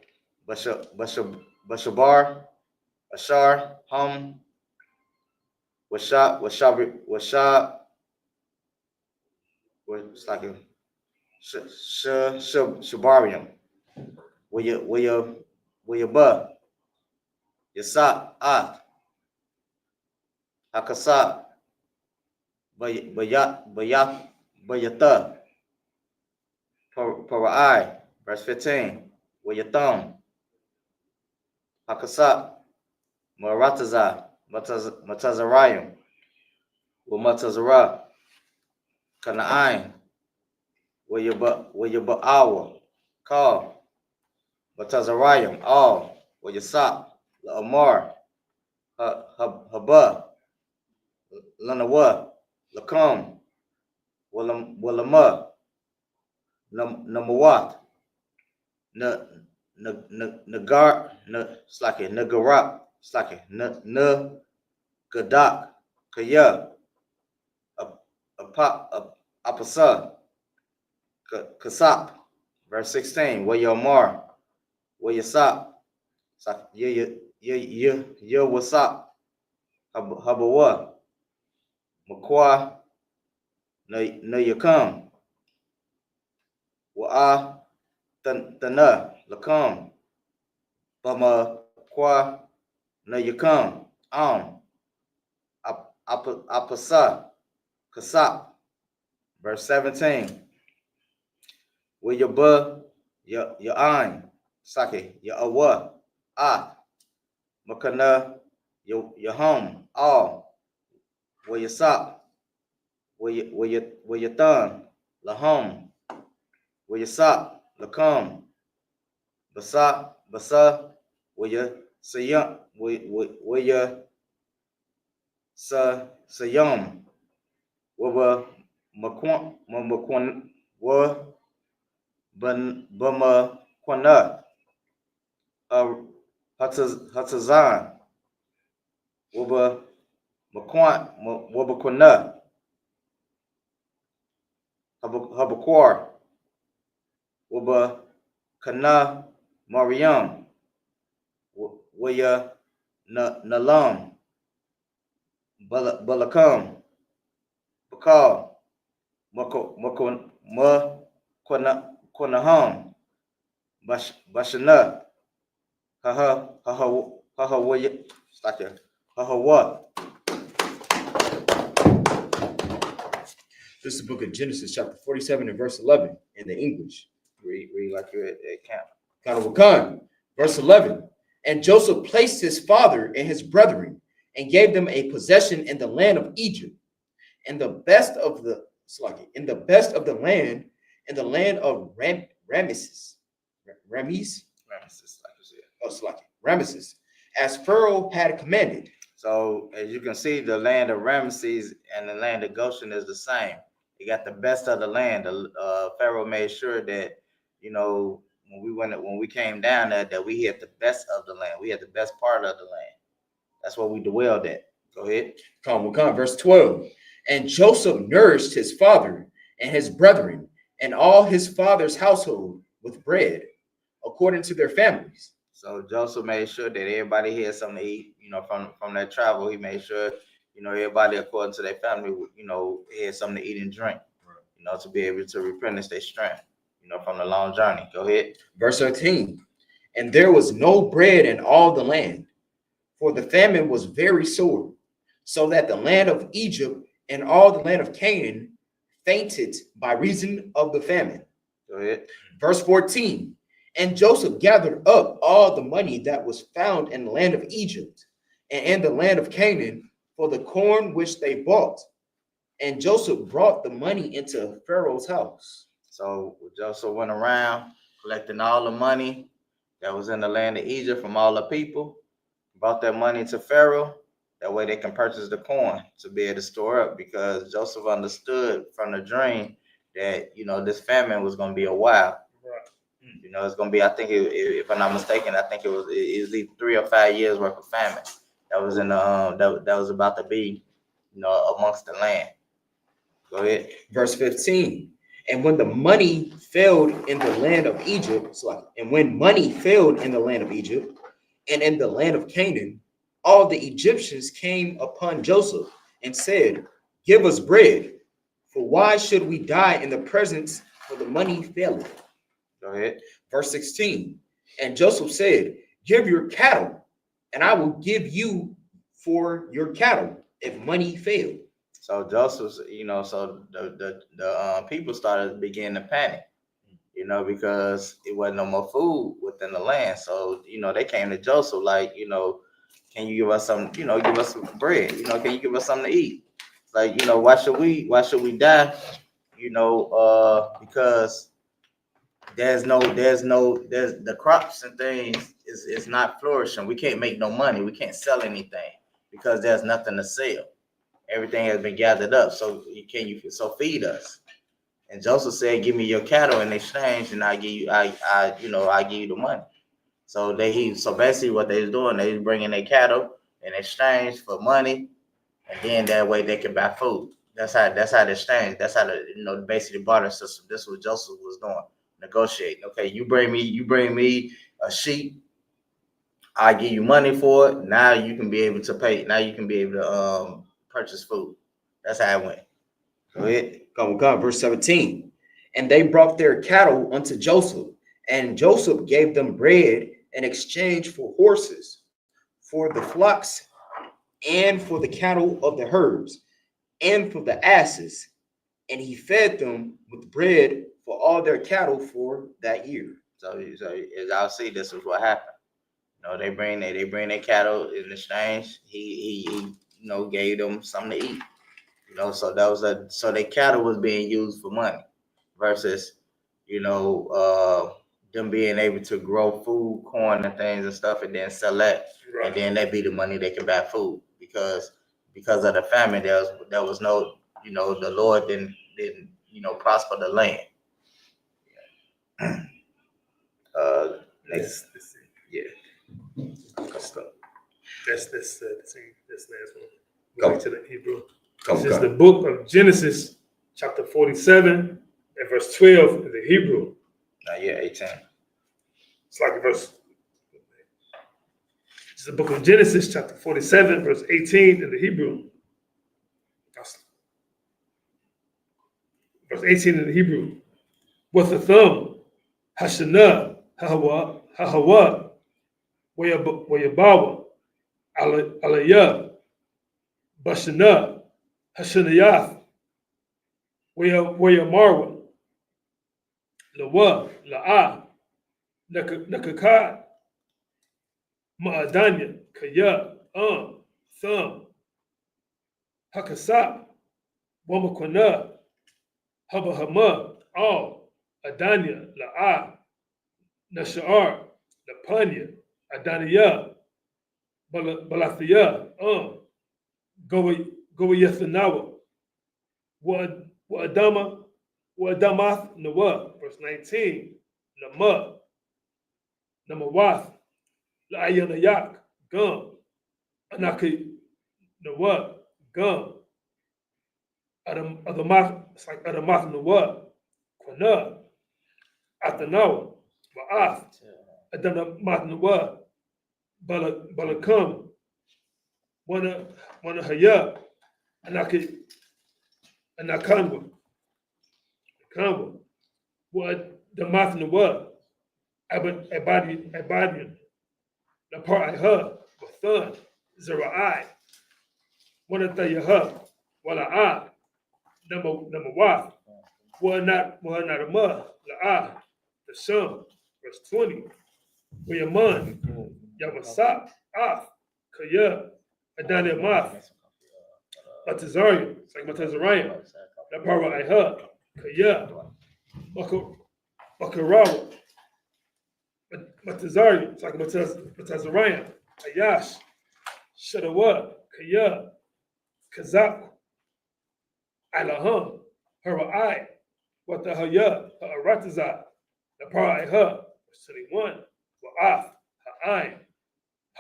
Bashabar, Ashar, Saki, Shabarium, Waya, Yasa, Hakasa, Bayata, Para'ai, verse 15, Wayatham, Hakasa, Marataza, Matazarayim, Matazara, Kana'ain, Wayaba'awa, Call, Matazarayim, all, Wayasap, La'amar, Haba, Lanawa, Lakam, Walama, Namawat, Nagar, Nagarak, Gadak, Kaya, Apasa, Kasap, verse 16, Wayamar, Wayasap, Wasap, Habawa, Makwa, Nayakam, Wa'a, Tana, Lakam, Bama, Kwa, Nayakam, Apasa, Kasap, verse 17, Wayaba, Ya'ain, Saki, Ya'awa, Makana, Yaham, all, Wayasap, Wayathan, Laham, Wayasap, Lakam, Basa, Wayasayam, Sayam, Waba, Makwan, Wa, Bama, Kwana, Hatazan, Waba, Makwan, Waba Kwana, Habakwar, Waba, Kana, Mariam, Waya, Nalam, Balakam, Bakal, Kwanaham, Bashana, Waya, what? This is the book of Genesis, chapter 47 and verse 11 in the English. Read like you're at camp. Kanawakan, verse 11. And Joseph placed his father and his brethren and gave them a possession in the land of Egypt, and the best of the land, in the land of Ramesses, as Pharaoh had commanded. So as you can see, the land of Ramesses and the land of Goshen is the same. You got the best of the land. Pharaoh made sure that, when we came down there, that we had the best of the land. We had the best part of the land. That's what we dwelled at. Go ahead. Verse 12. And Joseph nourished his father and his brethren and all his father's household with bread, according to their families. So Joseph made sure that everybody had something to eat. From that travel, he made sure, everybody according to their family, had something to eat and drink, to be able to replenish their strength, from the long journey. Go ahead. Verse 13. And there was no bread in all the land, for the famine was very sore, so that the land of Egypt and all the land of Canaan fainted by reason of the famine. Go ahead. Verse 14. And Joseph gathered up all the money that was found in the land of Egypt and in the land of Canaan for the corn which they bought. And Joseph brought the money into Pharaoh's house. So Joseph went around collecting all the money that was in the land of Egypt from all the people, brought that money to Pharaoh. That way they can purchase the corn to be able to store up, because Joseph understood from the dream that, this famine was going to be a while. Right. You know, it's gonna be. I think if I'm not mistaken, I think it was either 3 or 5 years worth of famine that was in the that was about to be, you know, amongst the land. Go ahead. Verse 15. And when the money failed in the land of Egypt, and when money failed in the land of Egypt and in the land of Canaan, all the Egyptians came upon Joseph and said, "Give us bread, for why should we die in the presence of the money failing?" Go ahead. Verse 16. And Joseph said, "Give your cattle, and I will give you for your cattle if money fail." So Joseph's, you know, so the people beginning to panic, you know, because it wasn't no more food within the land. So, you know, they came to Joseph like, you know, can you give us some, you know, give us some bread, you know, can you give us something to eat? Like, you know, why should we die? You know, because there's the crops and things is not flourishing. We can't make no money. We can't sell anything because there's nothing to sell. Everything has been gathered up. So so feed us. And Joseph said, "Give me your cattle in exchange, and I give you I give you the money." So basically what they was doing, they was bringing their cattle in exchange for money, and then that way they could buy food. That's how the exchange. That's how basically the barter system. This is what Joseph was doing, negotiating. Okay, you bring me a sheep, I give you money for it. Now you can be able to pay. Now you can be able to purchase food. That's how it went. Go ahead. Go. Verse 17. And they brought their cattle unto Joseph, and Joseph gave them bread in exchange for horses, for the flocks, and for the cattle of the herds, and for the asses. And he fed them with bread for all their cattle for that year. So as I'll see, this is what happened. You know, they bring their cattle in exchange. He gave them something to eat. You know, so their cattle was being used for money versus, them being able to grow food, corn and things and stuff, and then sell that, right. And then that be the money they can buy food because of the famine. There was no, the Lord didn't prosper the land. Next, yeah. That's this last one. Go. Back to the Hebrew. This is the book of Genesis, chapter 47, and verse 12 in the Hebrew. 18. It's like verse. It's the book of Genesis, chapter 47, verse 18 in the Hebrew. Verse 18 in the Hebrew. With the thumb, Hashanah, Hahawa, Wayabawa, Aliyah, Bashanah, Hashanayath, Wayamarwa, Lawa, La'a, Nakakad, Ma'adanya, Kaya, Thumb, Hakasap, Wamakwana, Habahama, All, Adanya, La'a, Nashar, Lapanya, Adaniya, Balathia, Gowayathanawa, Wa'adamath, Nawa, verse 19, Nama, Namawath, La'ayanayak, Gum, Anaki, Nawa, Gum, Adamath, it's like Adamath Nawa, Quana, Athanawa, Wa'ath, Adamath Nawa, Balakam, Wana Haya, Anakanwa, what the Mathnawa, Abadian, the part I heard, Bathan, Zerai, Wanatayaha, Wala'a, number Wath, not a mud, La'a, the Shum, verse 20, Wayaman, Yamasap, Af, Kaya, Adania Math, Matazarian, it's like Matazarian, that part I heard, Kaya, Bakarawa, Matazarian, it's like Matazarian, Ayash, Shadawa, Kaya, Kazak, Alaham, Hara'ai, Watahaya, Arataza, the Parai Ha, 21, Wa'af, Ha'ain,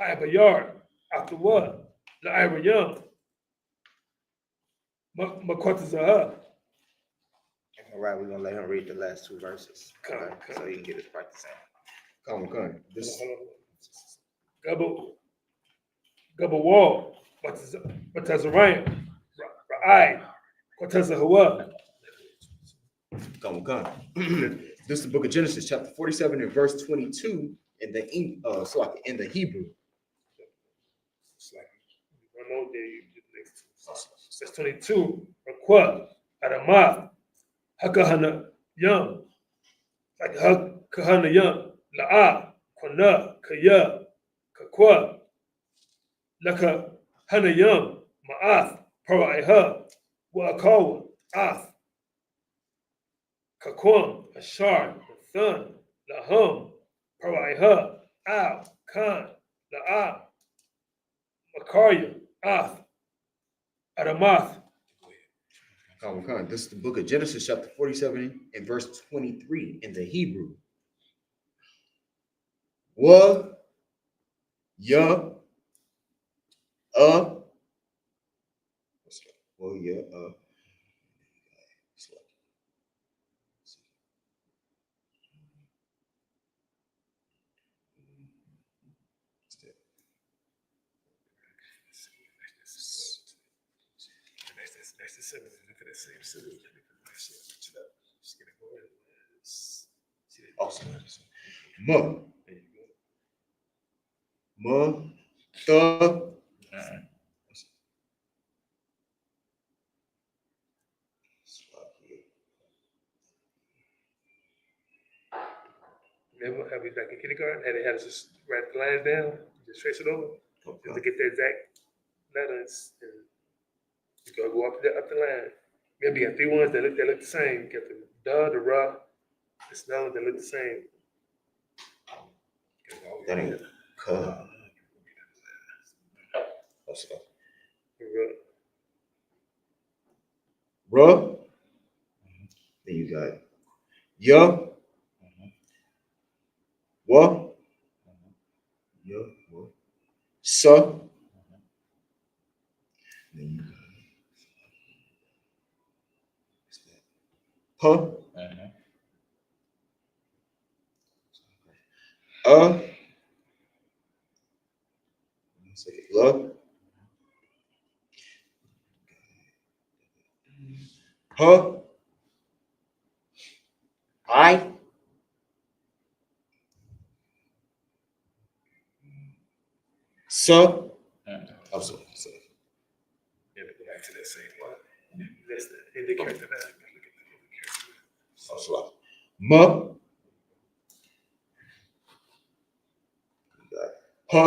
Hayabayar, after what? The Irayam, Makwatazaha. All right, we're gonna let him read the last two verses. Come, Okay, come. so he can get his practice in. Come. This Gubba Wall, Batazarayim, Ra'ai, Kwatazahawa. come. This is the book of Genesis, chapter 47 and verse 22 in the in the Hebrew. It's like, one more day, you do the next two. Verse 22, Rakwa, Adamath, Hakahana Yum, like Hakahana Yum, La'a, Kwana, Kaya, Kakwa, Laka Hanayum, Ma'ath, Paraiha, Wakawa, Ath, Kakwam, Ashar, Thun, Lahum, Paraiha, Al, Khan, La'a, Makarya, Ath, Adamath. Come. This is the book of Genesis, chapter 47 and verse 23 in the Hebrew. Wa, ya, well, yeah, awesome. Ta, Remember how we back in kindergarten, had they had us just write the lines down, just trace it over, just to get the exact letters, and you gotta go up the line. Maybe you got three ones that look the same. You got the da, the ra, the snow that look the same. that ain't ka. Ra. Then you got ya, wa, ya, wa, sa. Then you got pa, la, ha, I, sa. I'm sorry. Yeah, go back to that same one. That's the indicator that. Look at the indicator. I'm sorry. Ma, ha,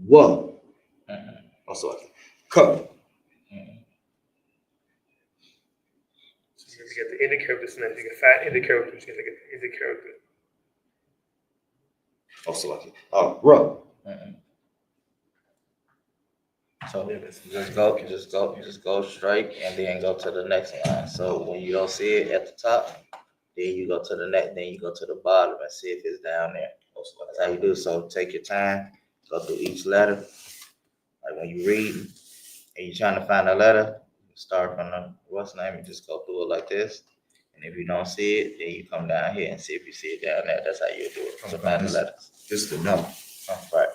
wa. I'm sorry. Ka. So you get the end characters, and then you get five end characters. You get the end character. I'm sorry. Ra. So just go straight and then go to the next line. So when you don't see it at the top, then you go to the next, then you go to the bottom and see if it's down there. That's how you do. So take your time, go through each letter. Like when you read and you're trying to find a letter, you start from the what's name and just go through it like this. And if you don't see it, then you come down here and see if you see it down there. That's how you do it. To find the letters. This is the number. Right.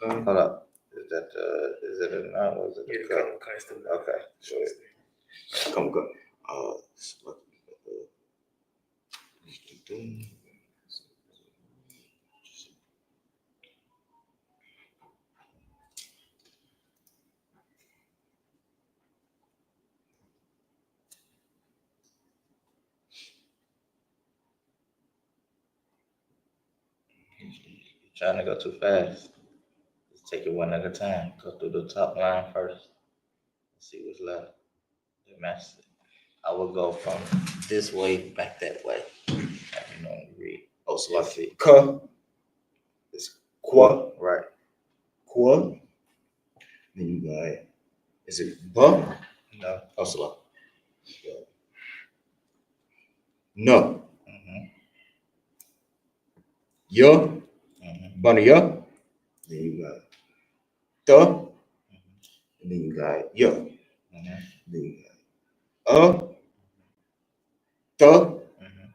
Hold up. Is it a no or is it a cut? Okay. Sure. Come go. Trying to go too fast. Just take it one at a time. Go through the top line first. See what's left. That matches it. I will go from this way back that way. Like you normally read. Oh, so I see. Ka. It's qua. Right. Qua. Then you got, is it buh? No. Oh, Salaki. No. Mhm. Ya. Mhm. Bunny ya. Then you got the. And then you got ya. Mhm. Then you got the, Mhm.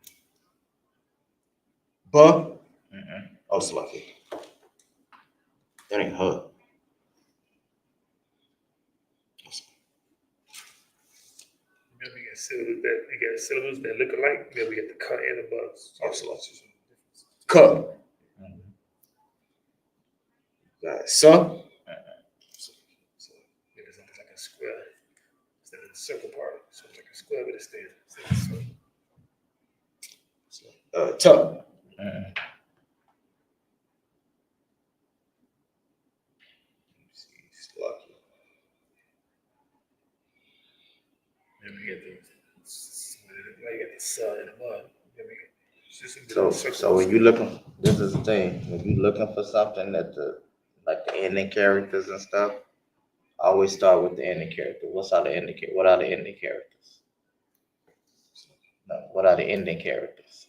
buh. Mhm. Oh, Salaki. That ain't her. Maybe you got syllables that look alike. Maybe you got the cut and the buzz. Oh, Salaki. Cup. Mhm. Got sa. Maybe something like a square instead of the circle part. So it's like a square, but it's there. Instead of a circle. Ta. Mhm. Salaki. Maybe you got the sun and the mud. Maybe it's just a So, circle. so when you looking, this is the thing. When you looking for something that like the ending characters and stuff, always start with the ending character. What are the ending characters? No, what are the ending characters?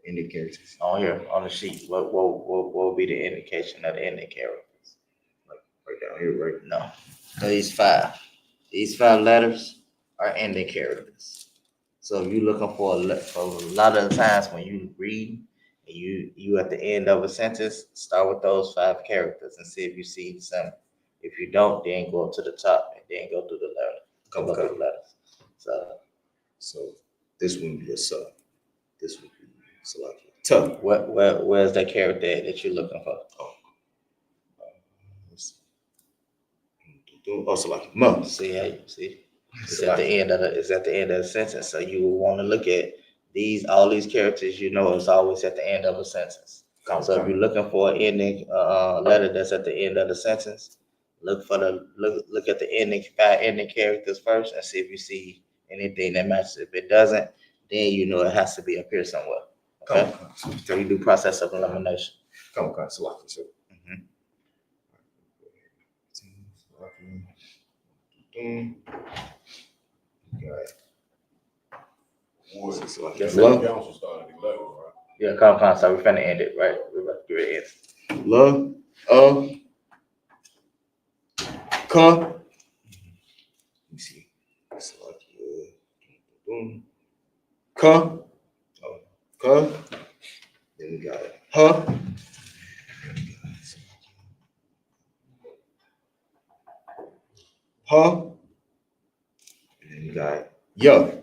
Any characters. On here, on the sheet, what will be the indication of the ending characters? Right down here, right? No, these five letters are ending characters. So if you're looking for for a lot of the times when you read, and you at the end of a sentence, start with those five characters and see if you see the symbol. If you don't, then go up to the top and then go through the letter. Go through the letters. So this one would be a sa. This would be Salaki. Ta. Where's that character at that you're looking for? Oh, Salaki. Ma. See how you see? It's at the end of the sentence. So you will want to look at all these characters. You know, it's always at the end of a sentence. So if you're looking for an ending letter that's at the end of the sentence, look at the five ending characters first and see if you see anything that matches. If it doesn't, then you know it has to be up here somewhere. Okay. So you do process of elimination. Come on, Salaki. So. Mhm. Love. Council started at 11, right? Yeah, come. So we're finna end it, right? We're about to do it. Love. Ka. Let me see. Salaki. Ka. Ka. Then we got huh. Huh. And then we got yo.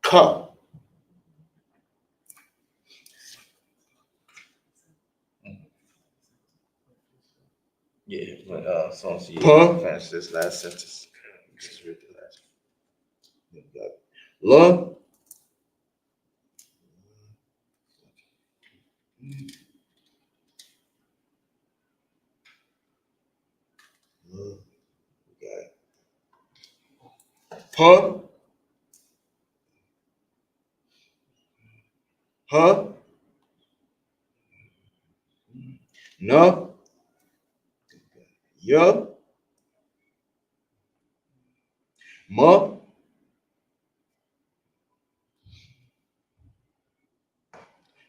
Ka. Yeah, but as soon as you Huh? finish this last sentence, just read the last. Then we got love. Love. We got huh. Huh. No. Yo. Ma.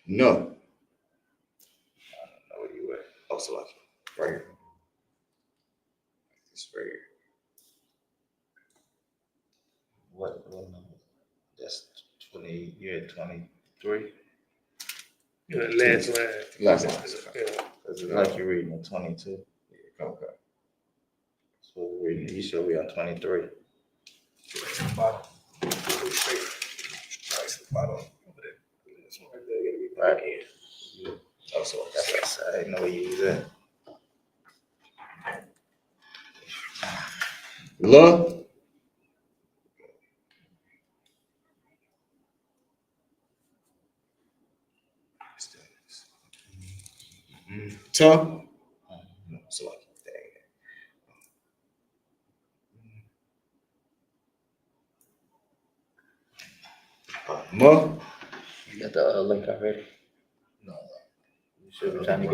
No. I don't know where you at. Oh, Salaki. Right here. It's right here. What number? That's 20. You're at 23. You know, last line. Last line. Yeah. Cause it's like you're reading at 22. Yeah, come on. So we're reading. You should be on 23. Right. Oh, so That's I didn't know where you was at. love. Ta. No, Salaki. Ma. You got sent the link already? No. You should be trying to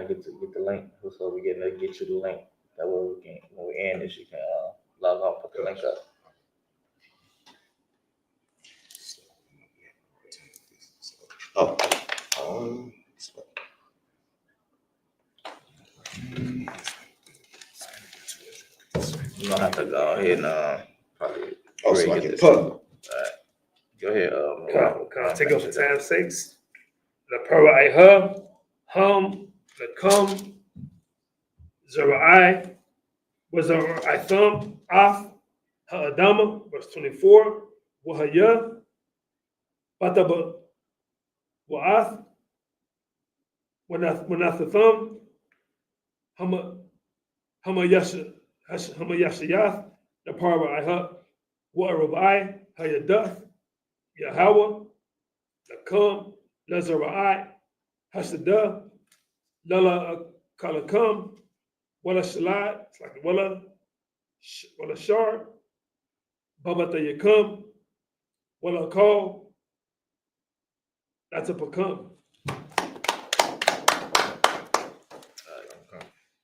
get the link. So we get you the link. That way we can, when we end this, you can log on, put the link up. Oh. You're gonna have to go ahead and probably. Oh, so I can pub. Go ahead. Take off for time's sakes. The Pura I hum, the cum, Zerai, was I thumb, off, Ha'adama, verse 24, Wahaya, Bataba, Wa'ath, Wanath the thumb, Hama Yashayath, the Pura I Wa'arabai, Hayadath, Yahweh, the cum, Lazarai, Hasada, Lala Kalakam, Wala Shalad, it's like Wala Shar, Babata Yakam, Wala Call, that's a Pakam.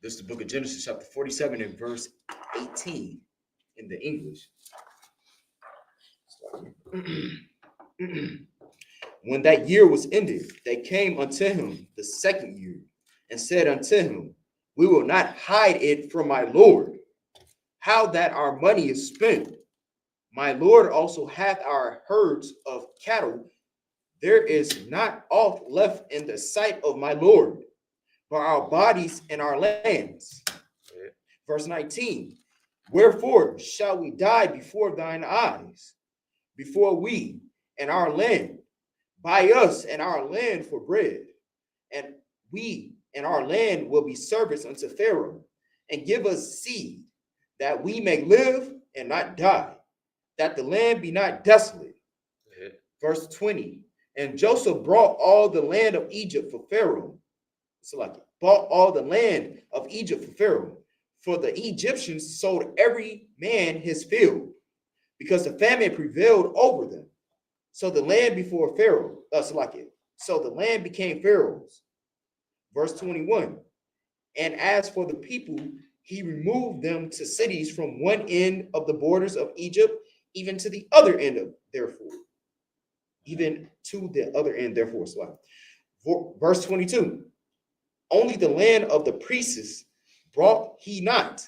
This is the book of Genesis, chapter 47, and verse 18 in the English. When that year was ended, they came unto him the second year, and said unto him, we will not hide it from my Lord, how that our money is spent. My Lord also hath our herds of cattle. There is not aught left in the sight of my Lord, but our bodies and our lands. Verse 19, wherefore shall we die before thine eyes, before we and our land? Buy us and our land for bread, and we and our land will be servants unto Pharaoh, and give us seed, that we may live and not die, that the land be not desolate. Verse 20, and Joseph brought all the land of Egypt for Pharaoh. Bought all the land of Egypt for Pharaoh, for the Egyptians sold every man his field, because the famine prevailed over them. So the land before Pharaoh, so the land became Pharaoh's. Verse 21, and as for the people, he removed them to cities from one end of the borders of Egypt, even to the other end of therefore. Verse 22, only the land of the priests brought he not,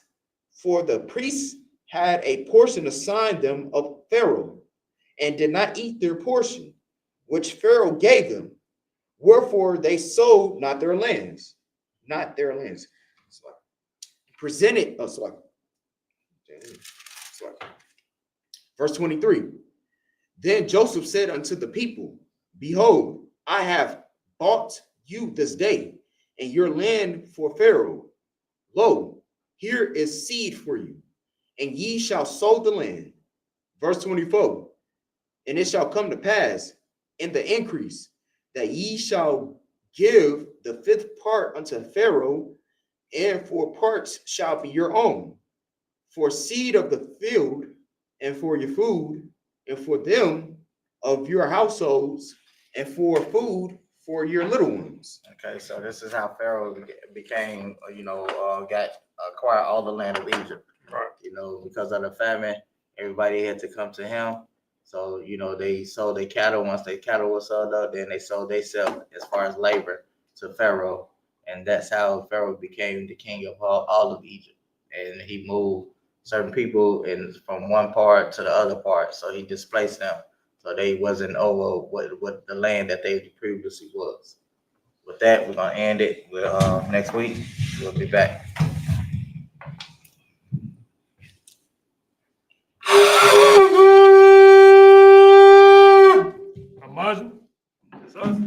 for the priests had a portion assigned them of Pharaoh, and did not eat their portion, which Pharaoh gave them. Wherefore they sold not their lands. Presented us verse 23. Then Joseph said unto the people, behold, I have bought you this day and your land for Pharaoh. Lo, here is seed for you, and ye shall sow the land. Verse 24. And it shall come to pass in the increase that ye shall give the fifth part unto Pharaoh, and 4 parts shall be your own, for seed of the field, and for your food, and for them of your households, and for food for your little ones. Okay, so this is how Pharaoh became, acquired all the land of Egypt. Right. Because of the famine, everybody had to come to him. So, they sold their cattle. Once their cattle was sold up, then they sold themselves as far as labor to Pharaoh. And that's how Pharaoh became the king of all of Egypt. And he moved certain people from one part to the other part. So he displaced them. So they wasn't over what the land that they previously was. With that, we're going to end it. Next week, we'll be back. Imagine. That's us.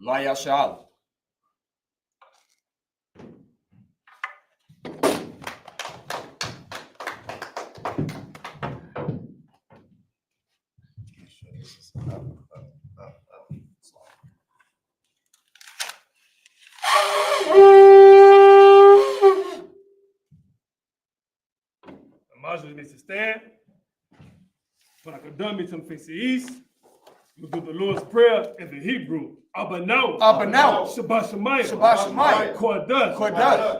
La Yashal. Imagine needs to stand. When I could done me to face the east, you do the Lord's Prayer in the Hebrew. Abanau. Shabbat Shemayim. Kodash.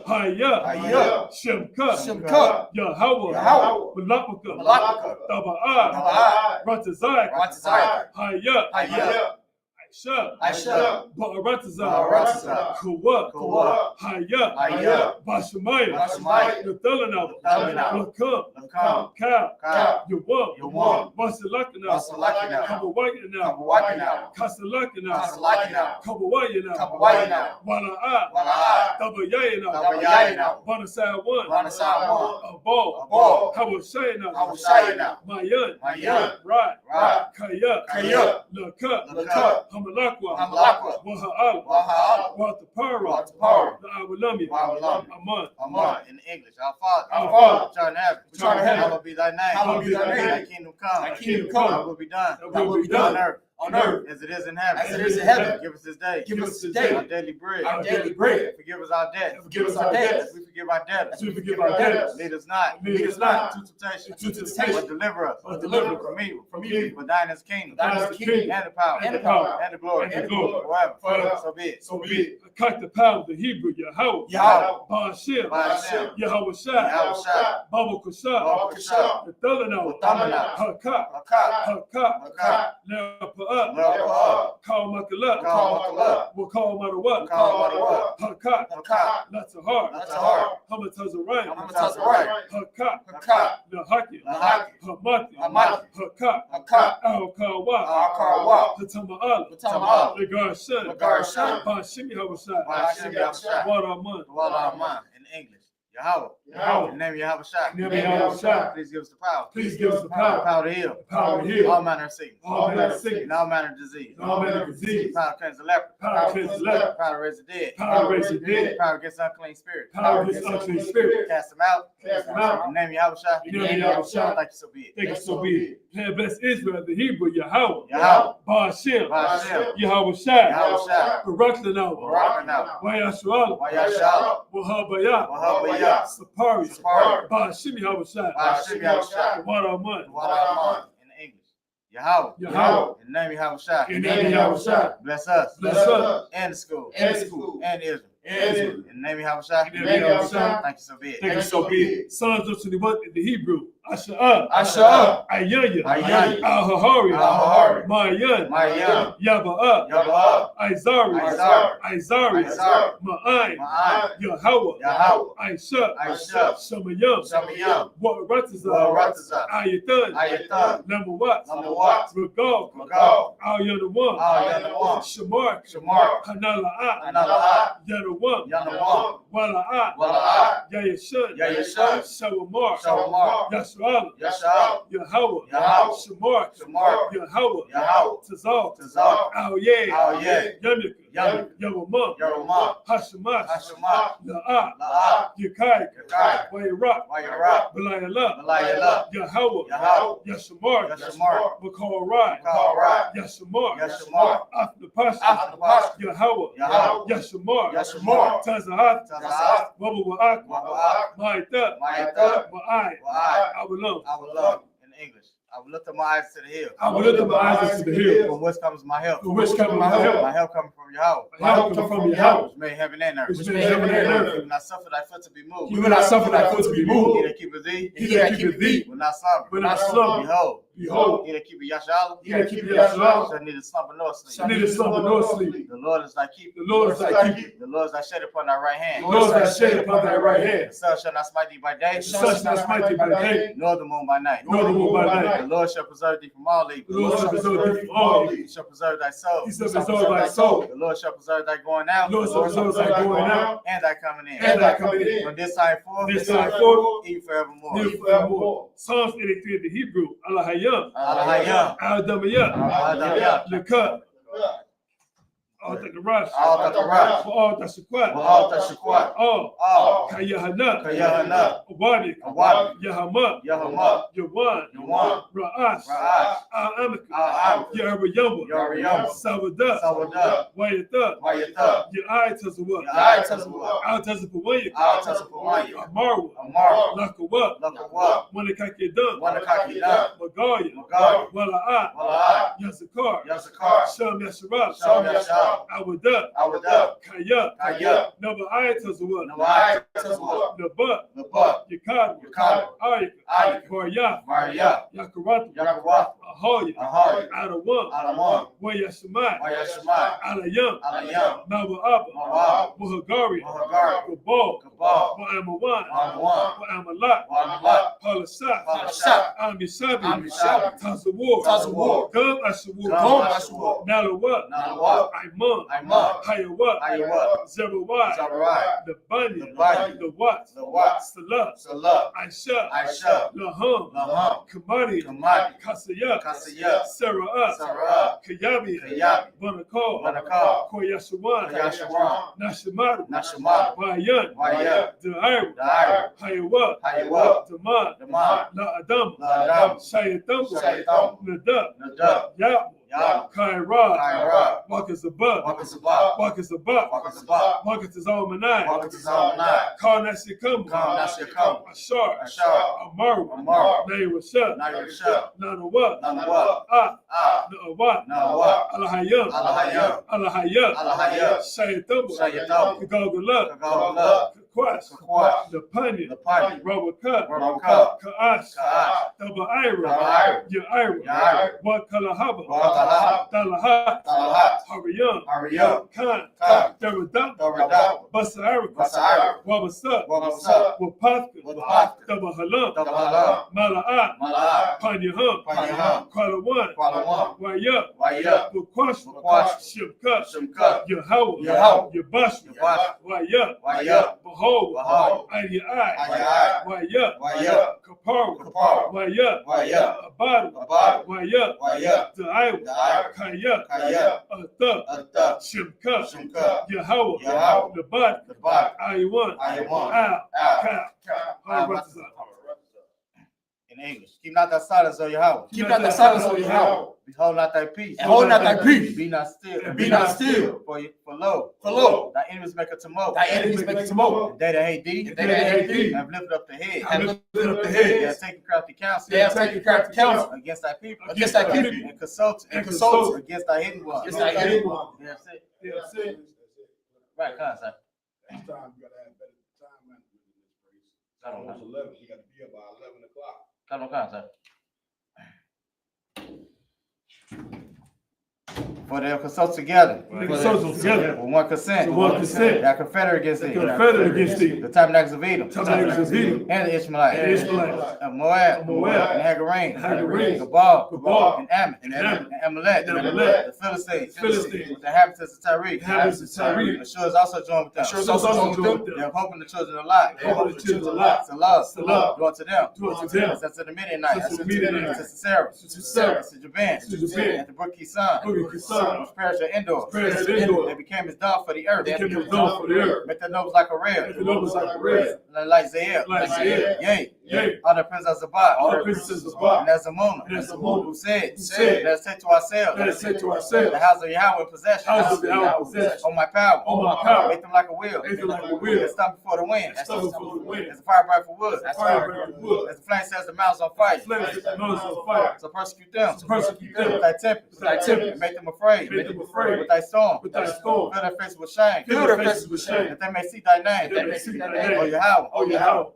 Hayah. Shemka. Yahweh. Malakaka. Taba'ah. Ratazai. Hayah. Aisha, Ba'aratazah, Kawa, Hayah, Bashamayah, Nathalanah, Lakam, Kal, Yawam, Basalakana, Kabawakana, Kasalakana, Kabawayana, Wala'ah, Tabayayana, Banasai 1, Abal, Hawashayana, Mayan, Right, Kaya, Laka, Hamalakwa, Waha'al, Watapara, the Awalami, Aman. In English, our Father, which art in heaven, hallowed be thy name. Thy kingdom come. Thy will be done. On earth as it is in heaven. Give us this day. Our daily bread. Forgive us our debts. As we forgive our debtors. Lead us not to temptation. But deliver us from evil. For thine is the kingdom. And the power. And the glory. Forever. So be it. Cut the power of the Hebrew, Yahweh. Ba'ashem. Yahweh Shai. Baba Kushah. Nathalanah. Haka. Le'apa'ah. Call Makalah. We'll call Marawat. Haka. Latahar. Hamatazarayim. Haka. Lahaki. Hamati. Haka. Al-Kawa. Hatama'al. Legarshan. Ba'ashim Yahweh Shai. Waraman. In English. Yahweh. In the name of Yahweh Shai. Please give us the power. The Power to heal. All manner of sickness. And all manner of disease. Power to cleanse the leper. Power to raise the dead. Power against unclean spirit. Cast them out. In the name of Yahweh Shai. Thank you, so be it. And bless Israel, the Hebrew, Yahweh. Ba'ashem. Yahweh Shai. Baraklanah. Wayashu'ala. Wahabayah. Sapari. Ba'ashem Yahweh Shai. Waraman. In English. Yahweh. In the name of Yahweh Shai. Bless us. And the school. And Israel. In the name of Yahweh Shai. Thank you, so be it. Psalms 21 in the Hebrew. Asha'ah. Ayanya. Al-Hahari. Mayan. Yaba'ah. Izari. Ma'ayin. Yahweh. Aisha. Shamayam. Wa'aratazah. Ayatan. Lamawat. Regal. Al-Yanawam. Shamar. Hanala'ah. Yanawam. Wala'ah. Yayashan. Shawamar. Yasha'al. Yahweh. Shamar. Yahweh. Tazal. Al-Yeh. Yawamah. Hashemash. La'ah. Yakai. Wayarab. Belayallah. Yahweh. Yashamar. Bakal Rai. Yashamar. Afnapash. Yahweh. Yashamar. Tazahat. Wabawa'ak. Ma'itah. Ma'ai. I would love. In English. I will lift up my eyes to the hill. From whence comes my help? From which comes my help? My help coming from Yahweh. My help comes from Yahweh. Which made heaven and earth. You will not suffer thy foot to be moved. will not suffer thy foot to be moved. He that keepeth thee. He that keepeth thee. Will not slumber. Behold. He that keepeth Yashala. Shall neither slumber nor sleep. The Lord is thy keeper. The Lord is thy shade upon thy right hand. The sun shall not smite thee by day. Nor the moon by night. The Lord shall preserve thee from all evil. He shall preserve thy soul. The Lord shall preserve thy going out. And thy coming in. From this time forth. Even forevermore. Psalms 83 in the Hebrew. Alahayam. Alahayam. Al-Damayah. Al-Damayah. Lekat. All Takarash. All Takarash. All Tashakwat. All Tashakwat. All Kayahana. Kayahana. Awadik. Awadik. Yahama. Yahama. Yawan. Yawan. Ra'ash. Ra'ash. Al-Amika. Al-Amika. Yarayamba. Yarayamba. Savada. Savada. Wayata. Wayata. Ya'ai Tazawa. Ya'ai Tazawa. Al Tazapawaya. Al Tasapawaya. Amarwa. Amarwa. Lakawa. Lakawa. Wanakakedan. Wanakakedan. Magaya. Magaya. Wala'at. Wala'at. Yazakar. Yazakar. Sham Yasharab. Sham Yashab. Awada. Awada. Kaya. Kaya. Naba Ayatazawa. Nawai Tazawa. Naba. Naba. Yakad. Yakad. Ayaka. Ayaka. Maria. Maria. Yakaratu. Yakaratu. Ahoya. Ahoya. Adawan. Adawan. Wayashemai. Wayashemai. Alayam. Alayam. Mawa'aba. Mawa'aba. Muhagari. Muhagari. Gabal. Gabal. Wa'amawan. Wa'amawan. Wa'amalat. Wa'amalat. Palashat. Palashat. Amishabi. Amishabi. Tazawar. Tazawar. Gum Ashawar. Gum Ashawar. Nalawat. Nalawat. Aiman. Aiman. Hayawat. Hayawat. Zerawai. Zerawai. The Bunny. The Bunny. The Wat. The Wat. Salat. Salat. Aisha. Aisha. Laham. Laham. Kamari. Kamari. Kasaya. Kasaya. Sarah. Sarah. Kayabi. Kayabi. Banakal. Banakal. Koyashawan. Koyashawan. Nashimaru. Nashimaru. Wayan. Wayan. Da'ir. Da'ir. Hayawat. Hayawat. Daman. Daman. La Adam. La Adam. Shayatam. Shayatam. Nadab. Nadab. Ya'u. Ya'u. Kairad. Kairad. Wakazabah. Wakazabah. Wakazabah. Wakazabah. Wakazalmanai. Wakazalmanai. Karnashikamu. Karnashikamu. Ashar. Ashar. Amaru. Amaru. Nairashah. Nairashah. Nanawat. Nanawat. Ah. Ah. Na'awat. Nawat. Alahayam. Alahayam. Alahayat. Alahayat. Shayatam. Shayatam. Kagagalak. Kagagalak. Kwash. Kwash. The Pani. The Pani. Rawakat. Rawakat. Ka'ash. Ka'ash. Taba'ira. Taba'ira. Ya'ira. Ya'ira. Wakalahaba. Wakalahaba. Talahat. Talahat. Hariyam. Hariyam. Khan. Khan. Daradap. Daradap. Basa'ira. Basa'ira. Wabasat. Wabasat. Wapatka. Wapatka. Tabahalam. Tabahalam. Mala'at. Mala'at. Panyaham. Panyaham. Kwalawan. Kwalawan. Wayap. Wayap. Wakwash. Wakwash. Shimkat. Shimkat. Yahweh. Yahweh. Yabash. Yabash. Wayap. Wayap. Behold. Behold. Ayai. Ayai. Wayap. Wayap. Kapar. Kapar. Wayap. Wayap. Abadu. Abadu. Wayap. Wayap. Da'ayu. Da'ayu. Kayap. Kayap. Athab. Athab. Shimkat. Shimkat. Yahweh. Yahweh. Nabat. Nabat. Aywan. Aywan. Al. Al. Kal. Haratazah. In English, keep not the silence of Yahweh. Keep not the silence of Yahweh. Behold not thy peace. And hold not thy peace. Be not still. And be not still. For lo. For lo. Thy enemies make a tumult. Thy enemies make a tumult. And they that hate thee. And they that hate thee. Have lifted up the head. Have lifted up the They head. have taken crafty counsel. They have taken crafty counsel. Against thy people. Against thy people. And consult. And consult. Against thy hidden ones. Against thy hidden ones. That's it. That's it. Right, come on, sir. Next time we gotta have better time management in this place. Come on, Almost 11. We gotta be here by 11 o'clock. come on, sir. For they have consulted together. They consult together. With one consent. With one consent. They are confederate against thee. Confederate against thee. The tabernacles of Edom. Tabernacles of Edom. And the Ishmaelites. And the Ishmaelites. And Moab. Moab. And Hagarene. Hagarene. Gabal. Gabal. And Ammon. And Ammon. And Amalek. And Amalek. The Philistines. Philistines. With the inhabitants of Tyre. The inhabitants of Tyre. Ashur is also joined with them. Ashur is also joined with them. They have hope in the children of Lot. They have hope in the children of Lot. Salah. Salah. Dwell to them. Dwell to them. Since to the Midianites. Since to the Midianites. Since to Sarah. Since to Sarah. Since to Jaban. Since to Jaban. And to Brook Kisan. Brook Kisan. Which perished at Endor. Perished at Endor. They became his dog for the earth. They became his dog for the earth. Make their nose like a rail. Make their nose like a rail. Like Zael. Like Zael. Yea. Yea. All the princes of Zabah. All the princes of Zabah. And as Zamona. And as Zamona. Who said, said, let us take to ourselves. Let us say to ourselves. The house of Yahweh in possession. House of Yahweh in possession. On my power. On my power. Make them like a wheel. Make them like a wheel. And stop before the wind. Stop before the wind. As a fire burn for wood. As fire burn for wood. As the flame sets the mountains on fire. Flames set the mountains on fire. So persecute them. So persecute them. With thy tempest. With thy tempest. And make them afraid. Make them afraid. With thy storm. With thy storm. Fill their faces with shame. Fill their faces with shame. That they may see thy name. That they may see thy name. Oh Yahweh. Oh Yahweh.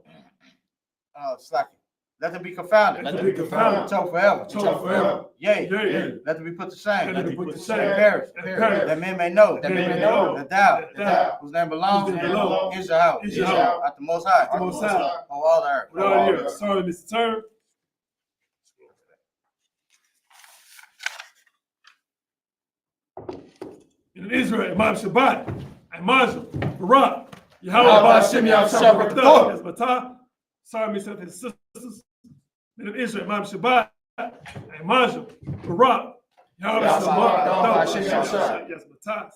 Slack it. Let them be confounded. Let them be confounded. Choke forever. Choke forever. Yea. Yea. Let them be put to shame. Let them be put to shame. And perish. And perish. That men may know. That men may know. That thou. Thou. Whose name belongs. Whose name belongs. Is Yahweh. Is Yahweh. At the Most High. At the Most High. On all the earth. With all the earth. Sorry, Mr. Turner. In Israel, Imam Shabbat, Imajah, Barak, Yahweh, Ba'ashem, Yahweh, Shabbat, as Batah. Sorry, Mr. and sisters. In Israel, Imam Shabbat, Imajah, Barak, Yahweh, Shabbat, yes, Batah.